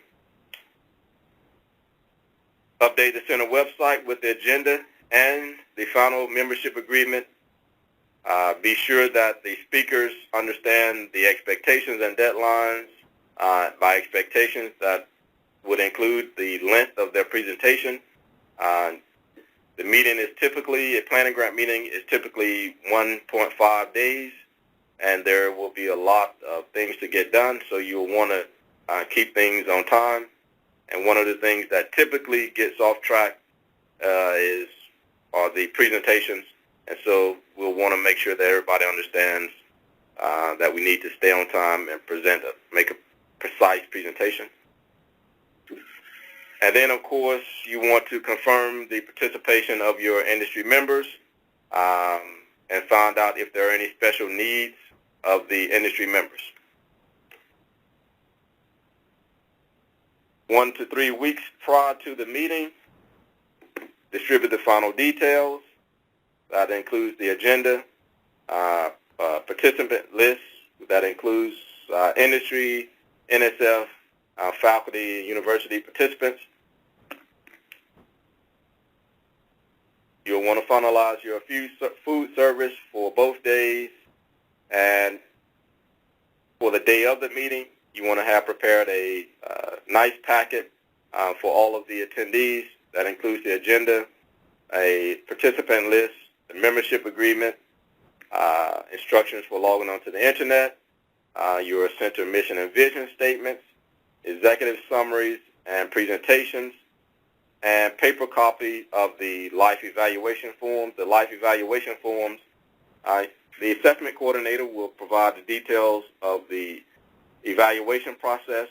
Update the center website with the agenda and the final membership agreement. Be sure that the speakers understand the expectations and deadlines. By expectations, that would include the length of their presentation. The meeting is typically, a planning grant meeting is typically 1.5 days, and there will be a lot of things to get done, so you'll want to keep things on time. And one of the things that typically gets off track are the presentations. And so we'll want to make sure that everybody understands that we need to stay on time and make a precise presentation. And then, of course, you want to confirm the participation of your industry members and find out if there are any special needs of the industry members. 1 to 3 weeks prior to the meeting, distribute the final details. That includes the agenda, participant list. That includes industry, NSF, faculty, university participants. You'll want to finalize your food service for both days, and for the day of the meeting, you want to have prepared a nice packet for all of the attendees. That includes the agenda, a participant list, the membership agreement, instructions for logging onto the internet, your center mission and vision statements, executive summaries and presentations, and paper copy of the life evaluation forms. The life evaluation forms, the assessment coordinator will provide the details of the evaluation process.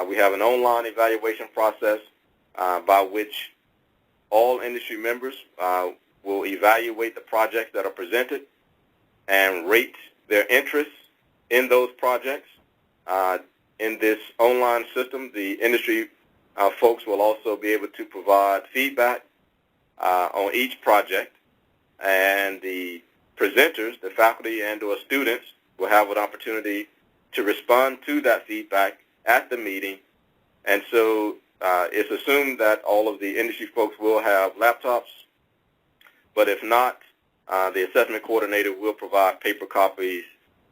We have an online evaluation process by which all industry members will evaluate the projects that are presented and rate their interest in those projects. In this online system, the industry folks will also be able to provide feedback on each project, and the presenters, the faculty and or students, will have an opportunity to respond to that feedback at the meeting. And so it's assumed that all of the industry folks will have laptops, but if not, the assessment coordinator will provide paper copies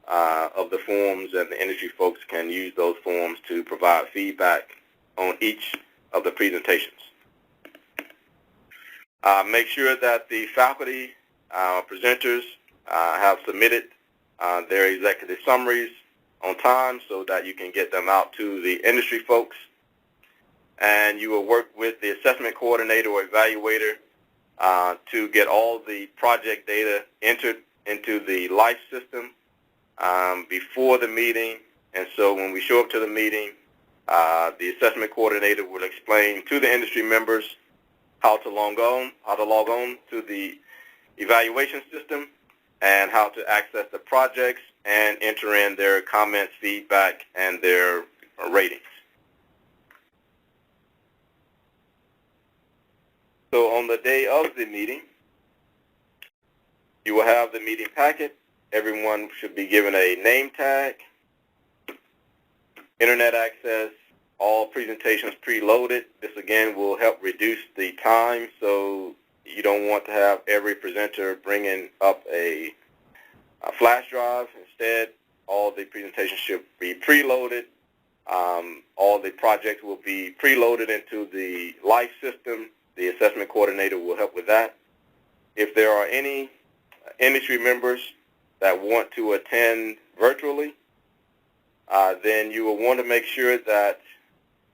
of the forms, and the industry folks can use those forms to provide feedback on each of the presentations. Make sure that the faculty presenters have submitted their executive summaries on time so that you can get them out to the industry folks. And you will work with the assessment coordinator or evaluator to get all the project data entered into the LIFE system before the meeting. And so when we show up to the meeting, the assessment coordinator will explain to the industry members how to log on to the evaluation system and how to access the projects and enter in their comments, feedback, and their ratings. So on the day of the meeting, you will have the meeting packet. Everyone should be given a name tag, internet access, all presentations preloaded. This again will help reduce the time, so you don't want to have every presenter bringing up a flash drive. Instead, all the presentations should be preloaded. All the projects will be preloaded into the LIFE system. The assessment coordinator will help with that. If there are any industry members that want to attend virtually, then you will want to make sure that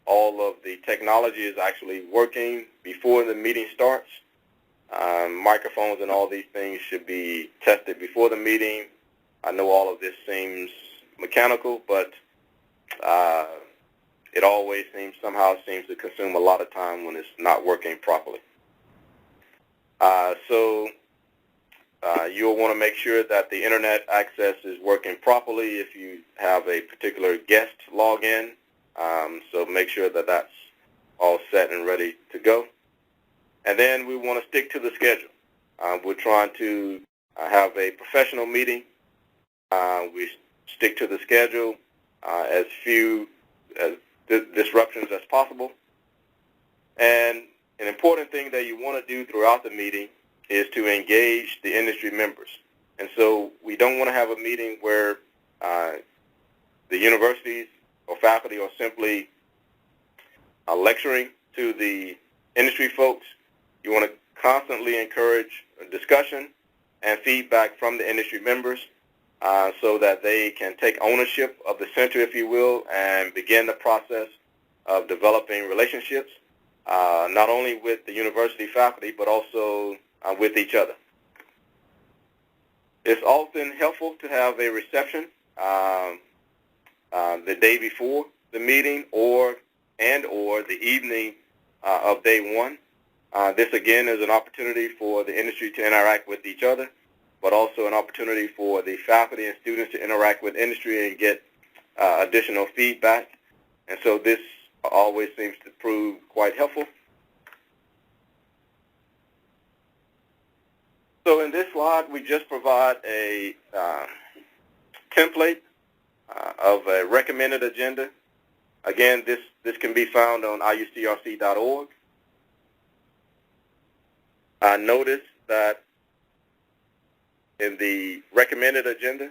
all of the technology is actually working before the meeting starts. Microphones and all these things should be tested before the meeting. I know all of this seems mechanical, but it always somehow seems to consume a lot of time when it's not working properly. So you'll want to make sure that the internet access is working properly if you have a particular guest login. So make sure that that's all set and ready to go. And then we want to stick to the schedule. We're trying to have a professional meeting. We stick to the schedule, as few disruptions as possible. And an important thing that you want to do throughout the meeting is to engage the industry members. And so we don't want to have a meeting where the universities or faculty are simply lecturing to the industry folks. You want to constantly encourage discussion and feedback from the industry members. so that they can take ownership of the center, if you will, and begin the process of developing relationships, not only with the university faculty, but also with each other. It's often helpful to have a reception the day before the meeting or the evening of day one. This, again, is an opportunity for the industry to interact with each other, but also an opportunity for the faculty and students to interact with industry and get additional feedback. And so this always seems to prove quite helpful. So in this slide, we just provide a template of a recommended agenda. Again, this can be found on IUCRC.org. Notice that in the recommended agenda,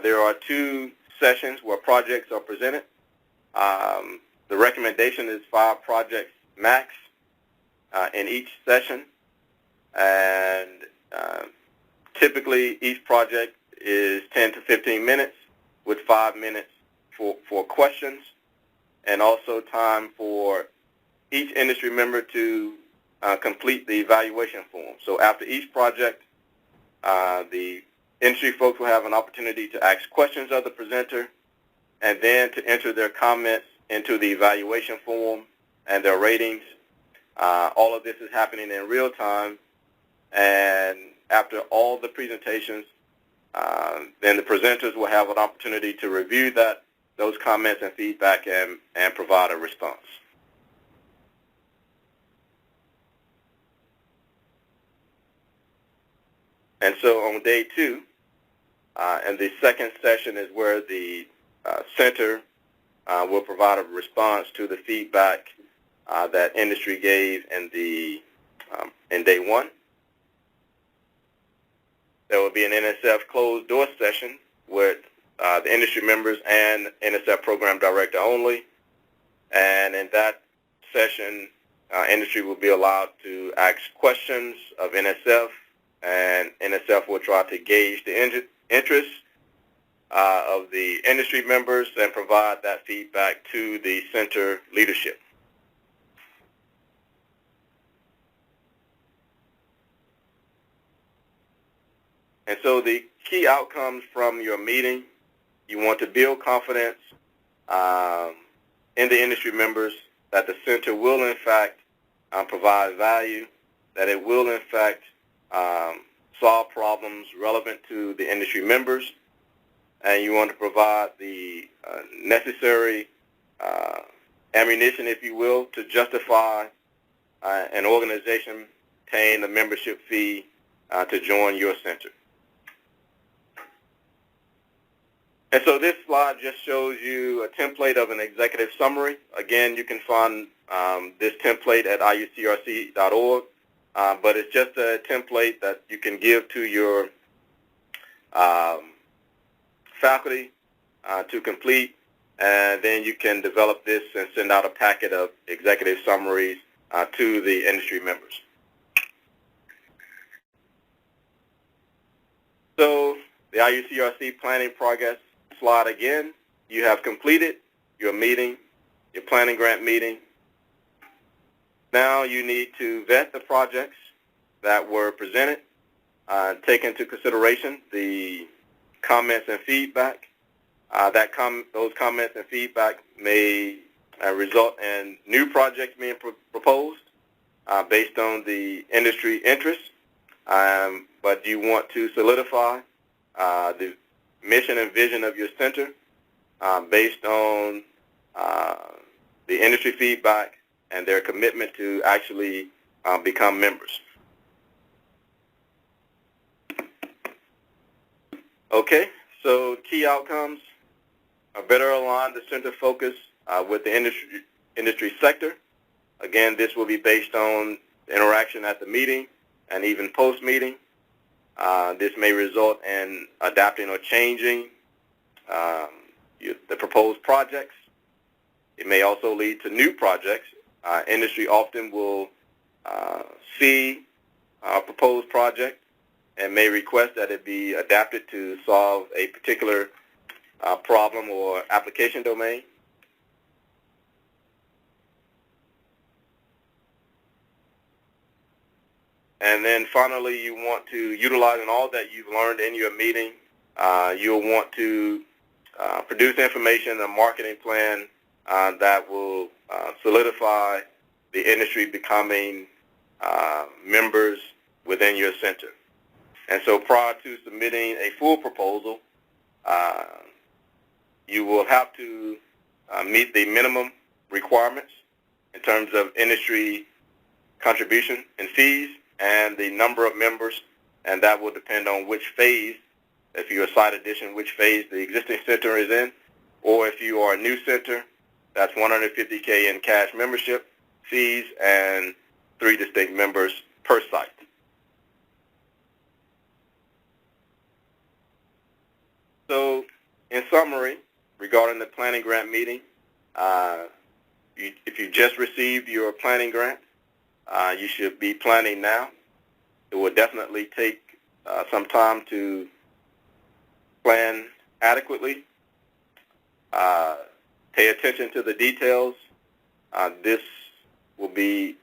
there are 2 sessions where projects are presented. The recommendation is 5 projects max in each session, and typically each project is 10 to 15 minutes with 5 minutes for questions, and also time for each industry member to complete the evaluation form. So after each project, the industry folks will have an opportunity to ask questions of the presenter and then to enter their comments into the evaluation form and their ratings. All of this is happening in real time, and after all the presentations, then the presenters will have an opportunity to review those comments and feedback and provide a response. And so on day 2, and the second session is where the center will provide a response to the feedback that industry gave in day 1. There will be an NSF closed door session with the industry members and NSF program director only. And in that session, industry will be allowed to ask questions of NSF, and NSF will try to gauge the interest of the industry members and provide that feedback to the center leadership. And so the key outcomes from your meeting, you want to build confidence in the industry members that the center will in fact provide value, that it will in fact solve problems relevant to the industry members, and you want to provide the necessary ammunition, if you will, to justify an organization paying a membership fee to join your center. And so this slide just shows you a template of an executive summary. Again, you can find this template at IUCRC.org, but it's just a template that you can give to your faculty to complete, and then you can develop this and send out a packet of executive summaries to the industry members. So the IUCRC planning progress slide again, you have completed your meeting, your planning grant meeting. Now you need to vet the projects that were presented, take into consideration the comments and feedback. Those comments and feedback may result in new projects being proposed based on the industry interest, but you want to solidify the mission and vision of your center based on the industry feedback and their commitment to actually become members. Okay, so key outcomes are better align the center focus with the industry sector. Again, this will be based on interaction at the meeting and even post-meeting. This may result in adapting or changing the proposed projects. It may also lead to new projects. Industry often will see a proposed project and may request that it be adapted to solve a particular problem or application domain. And then finally, you want to utilize in all that you've learned in your meeting. You'll want to produce information, a marketing plan that will solidify the industry becoming members within your center. And so prior to submitting a full proposal, you will have to meet the minimum requirements in terms of industry contribution and fees and the number of members, and that will depend on which phase, if you're a side addition, which phase the existing center is in, or if you are a new center, that's $150K in cash membership fees and 3 distinct members per site. So in summary, regarding the planning grant meeting, if you just received your planning grant, you should be planning now. It will definitely take some time to plan adequately. Pay attention to the details. This will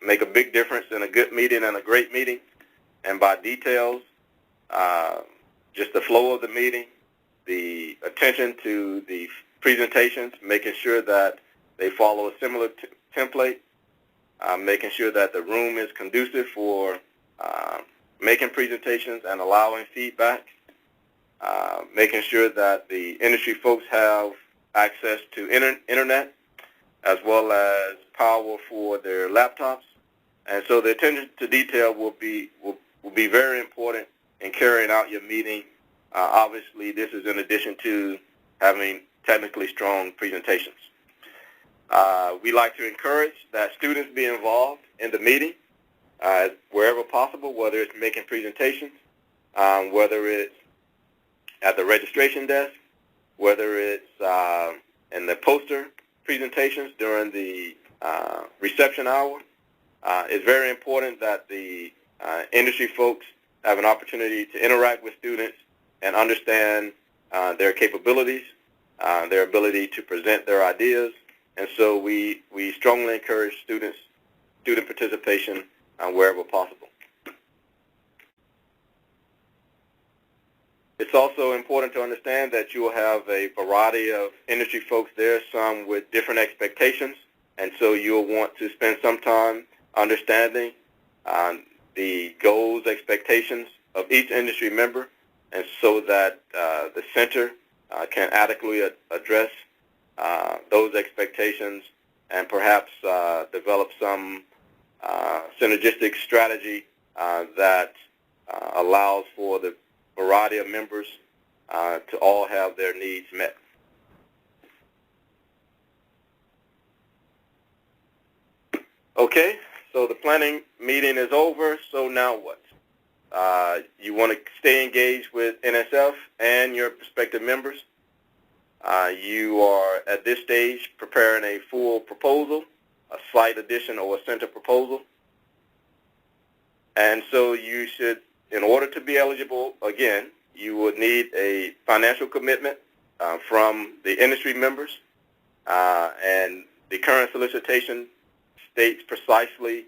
make a big difference in a good meeting and a great meeting. And by details, just the flow of the meeting, the attention to the presentations, making sure that they follow a similar template, making sure that the room is conducive for making presentations and allowing feedback, making sure that the industry folks have access to internet as well as power for their laptops. And so the attention to detail will be very important in carrying out your meeting. Obviously, this is in addition to having technically strong presentations. We like to encourage that students be involved in the meeting wherever possible, whether it's making presentations, whether it's at the registration desk, whether it's in the poster presentations during the reception hour. It's very important that the industry folks have an opportunity to interact with students and understand their capabilities, their ability to present their ideas. And so we strongly encourage student participation wherever possible. It's also important to understand that you will have a variety of industry folks there, some with different expectations, and so you'll want to spend some time understanding the goals, expectations of each industry member, and so that the center can adequately address those expectations and perhaps develop some synergistic strategy that allows for the variety of members to all have their needs met. Okay, so the planning meeting is over, so now what? You want to stay engaged with NSF and your prospective members. You are, at this stage, preparing a full proposal, a site addition or a center proposal. And so you should, in order to be eligible, again, you would need a financial commitment from the industry members. And the current solicitation states precisely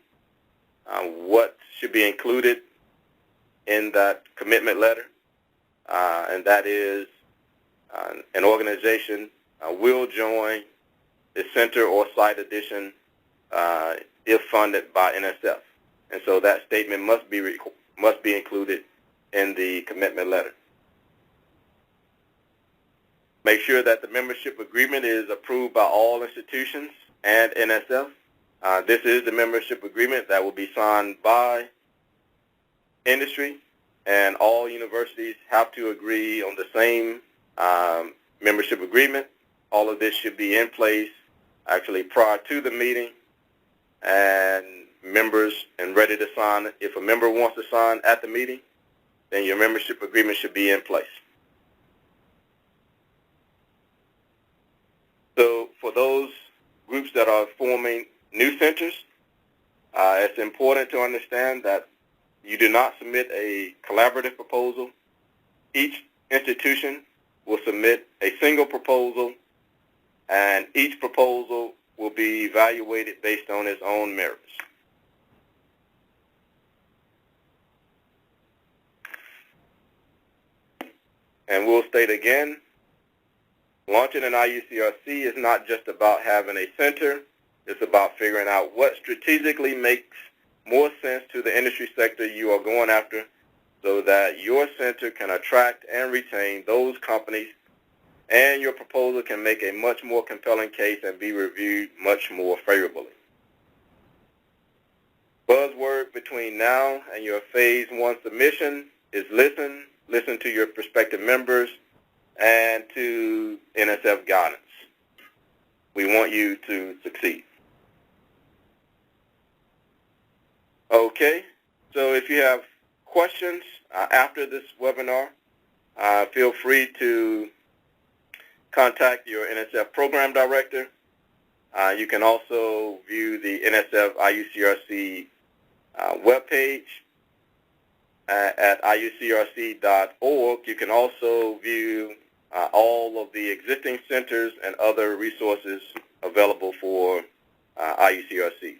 what should be included in that commitment letter. And that is an organization will join the center or site addition if funded by NSF. And so that statement must be included in the commitment letter. Make sure that the membership agreement is approved by all institutions and NSF. This is the membership agreement that will be signed by industry, and all universities have to agree on the same membership agreement. All of this should be in place actually prior to the meeting, and members and ready to sign. If a member wants to sign at the meeting, then your membership agreement should be in place. So for those groups that are forming new centers, it's important to understand that you do not submit a collaborative proposal. Each institution will submit a single proposal, and each proposal will be evaluated based on its own merits. And we'll state again, launching an IUCRC is not just about having a center. It's about figuring out what strategically makes more sense to the industry sector you are going after so that your center can attract and retain those companies, and your proposal can make a much more compelling case and be reviewed much more favorably. Buzzword between now and your Phase 1 submission is listen. Listen to your prospective members and to NSF guidance. We want you to succeed. Okay, so if you have questions after this webinar, feel free to contact your NSF program director. You can also view the NSF IUCRC webpage at IUCRC.org. You can also view all of the existing centers and other resources available for IUCRCs.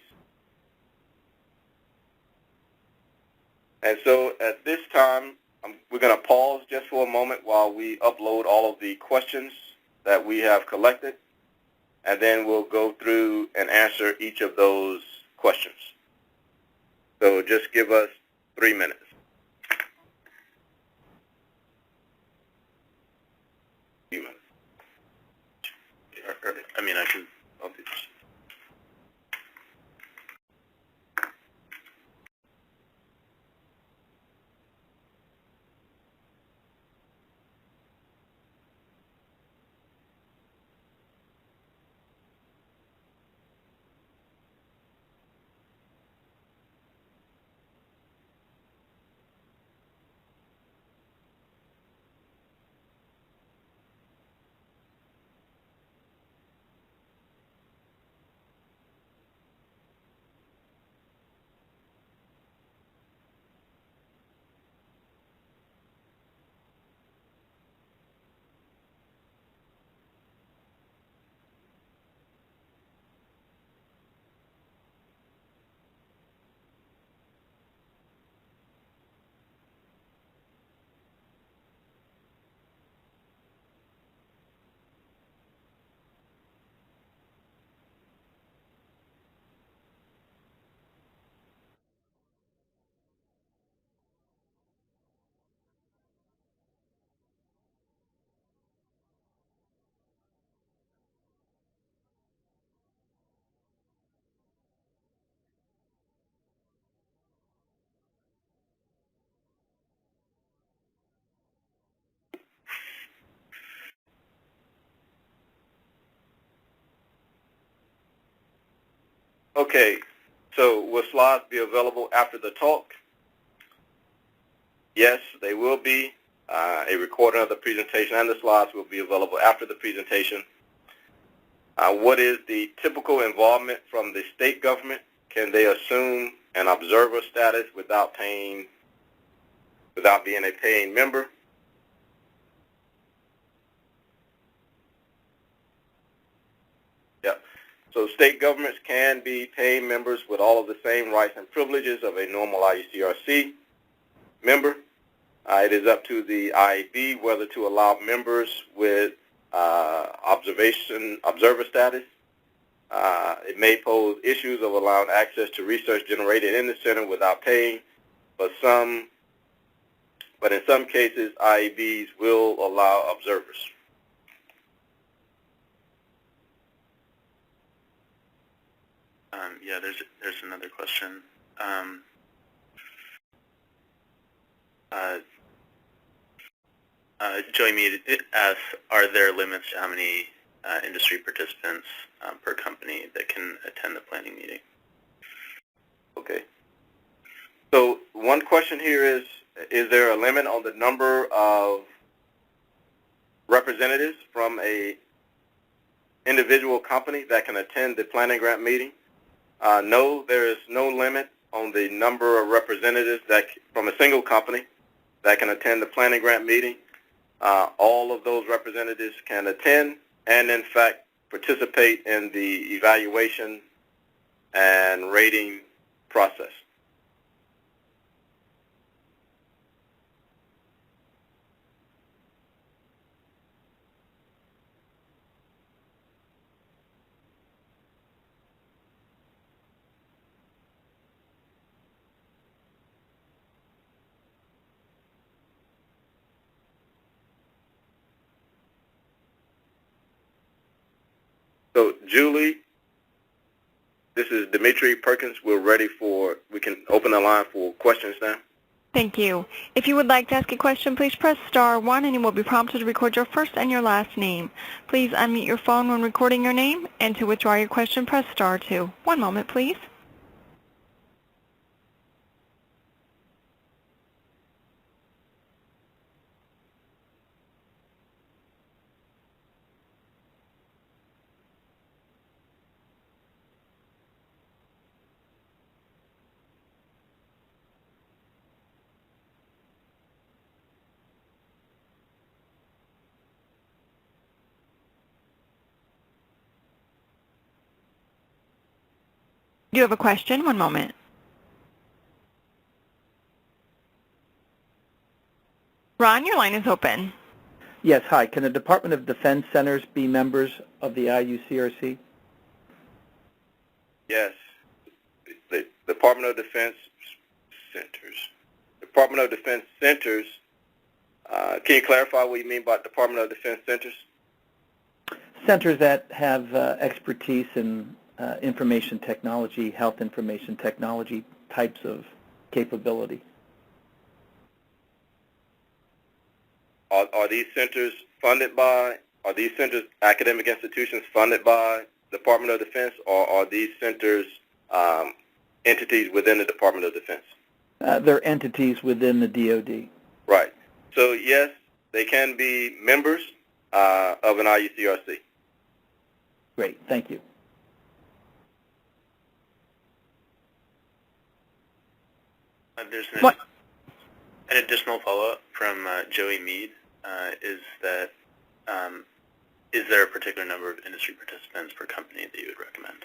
And so at this time, we're going to pause just for a moment while we upload all of the questions that we have collected, and then we'll go through and answer each of those questions. So just give us 3 minutes. I mean, I'll do this. Okay, so will slides be available after the talk? Yes, they will be. A recording of the presentation and the slides will be available after the presentation. What is the typical involvement from the state government? Can they assume an observer status without being a paying member? Yep. So state governments can be paying members with all of the same rights and privileges of a normal IUCRC member. It is up to the IAB whether to allow members with observer status. It may pose issues of allowing access to research generated in the center without paying, but in some cases, IABs will allow observers. Yeah, there's another question. Joey Mead asks, are there limits to how many industry participants per company that can attend the planning meeting? Okay. So one question here is there a limit on the number of representatives from a individual company that can attend the planning grant meeting? No, there is no limit. on the number of representatives from a single company that can attend the planning grant meeting. All of those representatives can attend and, in fact, participate in the evaluation and rating process. So, Julie, this is Dimitri Perkins. We can open the line for questions now. Thank you. If you would like to ask a question, please press star 1 and you will be prompted to record your first and your last name. Please unmute your phone when recording your name, and to withdraw your question, press star 2. One moment, please. Do you have a question? One moment. Ron, your line is open. Yes, hi. Can the Department of Defense centers be members of the IUCRC? Yes. The Department of Defense centers. Department of Defense centers. Can you clarify what you mean by Department of Defense centers? Centers that have expertise in information technology, health information technology types of capability. Are these centers academic institutions funded by the Department of Defense, or are these centers entities within the Department of Defense? They're entities within the DoD. Right. So yes, they can be members of an IUCRC. Great, thank you. There's an additional follow-up from Joey Mead. Is there a particular number of industry participants per company that you would recommend?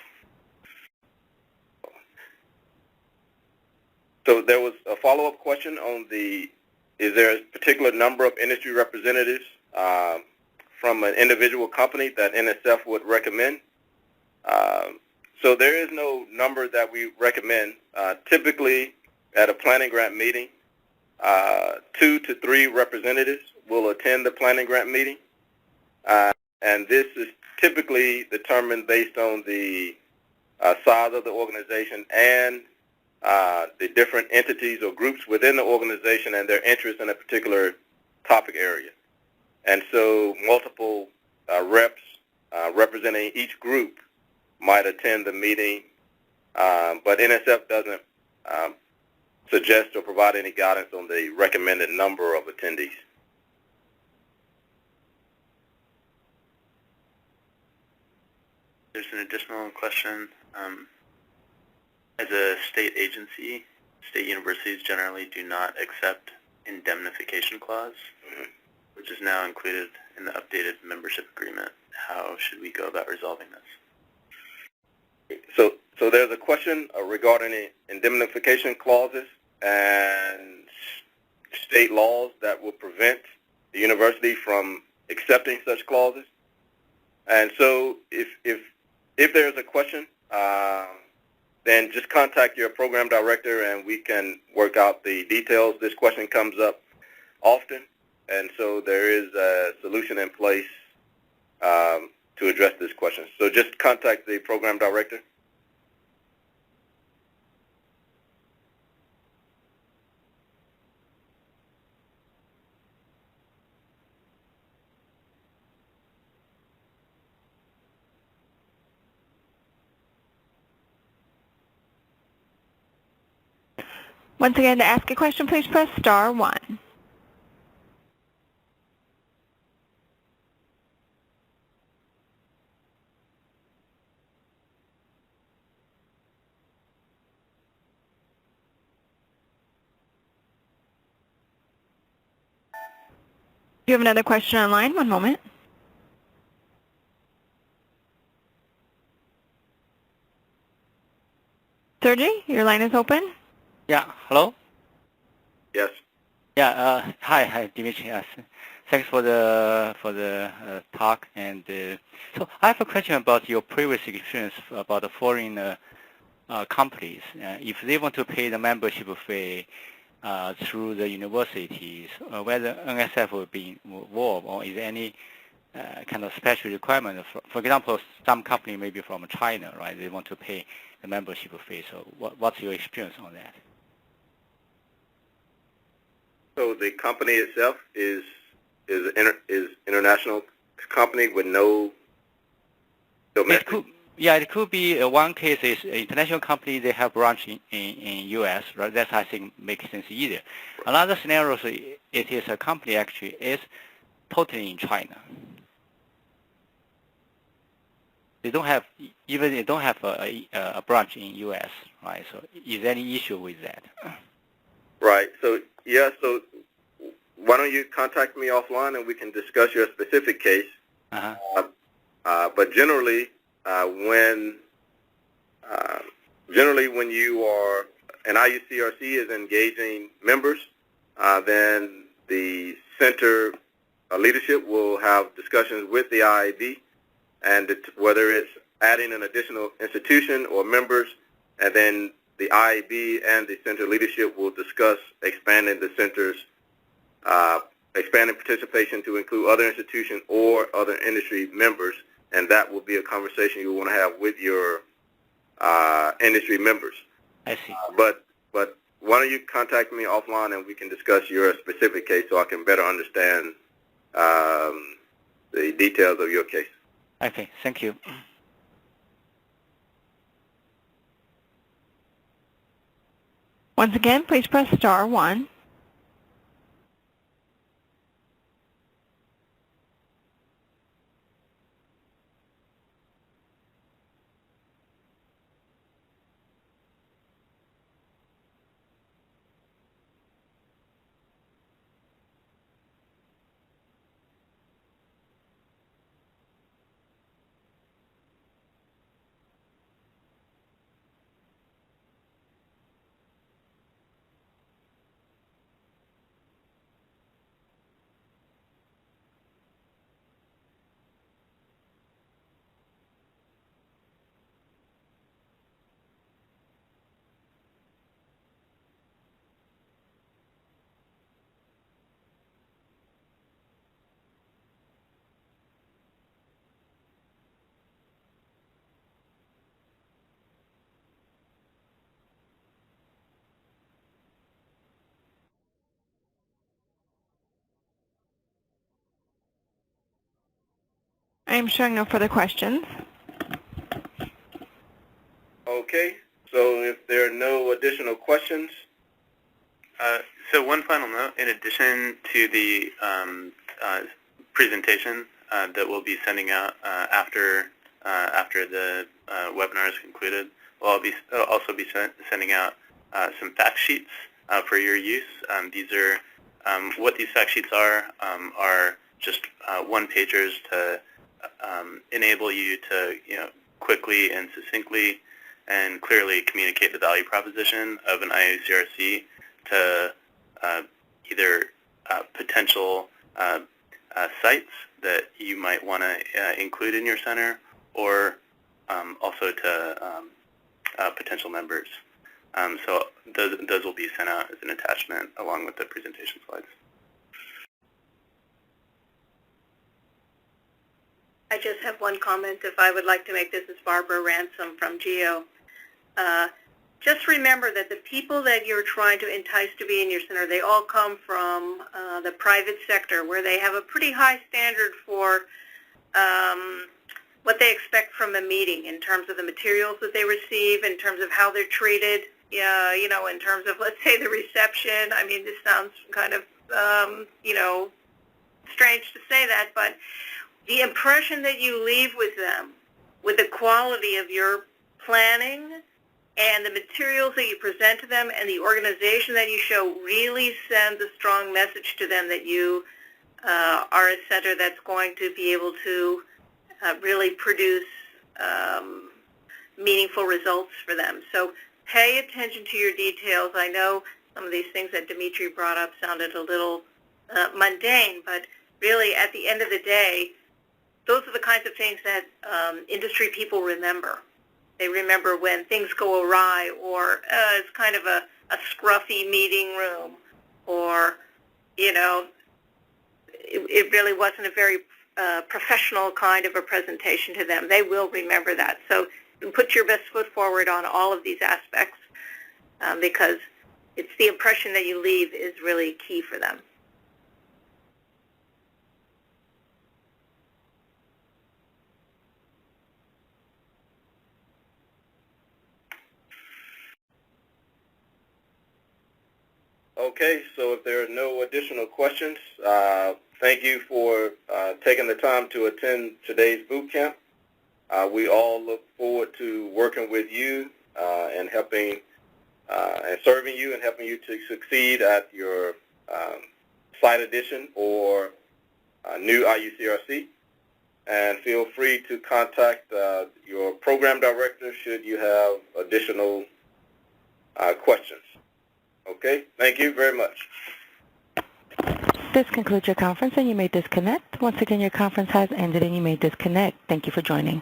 So there was a follow-up question on is there a particular number of industry representatives from an individual company that NSF would recommend? So there is no number that we recommend. Typically, at a planning grant meeting, 2 to 3 representatives will attend the planning grant meeting, and this is typically determined based on the size of the organization and the different entities or groups within the organization and their interest in a particular topic area. And so multiple reps representing each group might attend the meeting, but NSF doesn't suggest or provide any guidance on the recommended number of attendees. There's an additional question. As a state agency, state universities generally do not accept indemnification clause, which is now included in the updated membership agreement. How should we go about resolving this? So there's a question regarding indemnification clauses and state laws that will prevent the university from accepting such clauses. And so if there's a question, then just contact your program director and we can work out the details. This question comes up often, and so there is a solution in place to address this question. So just contact the program director. Once again, to ask a question, please press star 1. You have another question online. One moment. Sergey, your line is open. Yeah, hello? Yes. Yeah, hi, Dimitri. Yes. Thanks for the talk. And so I have a question about your previous experience about the foreign companies. If they want to pay the membership fee through the universities, whether NSF will be involved, or is there any kind of special requirement? For example, some company maybe from China, right? They want to pay the membership fee. So what's your experience on that? So the company itself is international company with no domestic. It could be one case is an international company. They have branch in U.S. Right? That I think makes sense either. Another scenario is it is a company actually is totally in China. They don't have a branch in U.S. Right? So is there any issue with that? Right. So yeah. So why don't you contact me offline and we can discuss your specific case. But generally, when you are an IUCRC is engaging members, then the center leadership will have discussions with the IIB, and whether it's adding an additional institution or members, and then the IIB and the center leadership will discuss expanding the center's expanding participation to include other institutions or other industry members, and that will be a conversation you want to have with your industry members. I see. But why don't you contact me offline and we can discuss your specific case so I can better understand the details of your case. Okay, thank you. Once again, please press star 1. I am showing no further questions. Okay, so if there are no additional questions. So one final note, in addition to the presentation that we'll be sending out after the webinar is concluded, we'll also be sending out some fact sheets for your use. These are what these fact sheets are just one-pagers to enable you to quickly and succinctly and clearly communicate the value proposition of an IUCRC to either potential sites that you might want to include in your center, or also to potential members. So those will be sent out as an attachment along with the presentation slides. I just have one comment if I would like to make. This is Barbara Ransom from GEO. Just remember that the people that you're trying to entice to be in your center, they all come from the private sector, where they have a pretty high standard for what they expect from a meeting in terms of the materials that they receive, in terms of how they're treated, in terms of, let's say, the reception. I mean, this sounds kind of, strange to say that, but the impression that you leave with them, with the quality of your planning and the materials that you present to them and the organization that you show, really sends a strong message to them that you are a center that's going to be able to really produce meaningful results for them. So pay attention to your details. I know some of these things that Dimitri brought up sounded a little mundane, but really at the end of the day, those are the kinds of things that industry people remember. They remember when things go awry, or it's kind of a scruffy meeting room, or, you know, it really wasn't a very professional kind of a presentation to them. They will remember that. So put your best foot forward on all of these aspects because it's the impression that you leave is really key for them. Okay, so if there are no additional questions, thank you for taking the time to attend today's boot camp. We all look forward to working with you and helping and serving you and helping you to succeed at your site addition or new IUCRC. And feel free to contact your program director should you have additional questions. Okay, thank you very much. This concludes your conference, and you may disconnect. Once again, your conference has ended, and you may disconnect. Thank you for joining.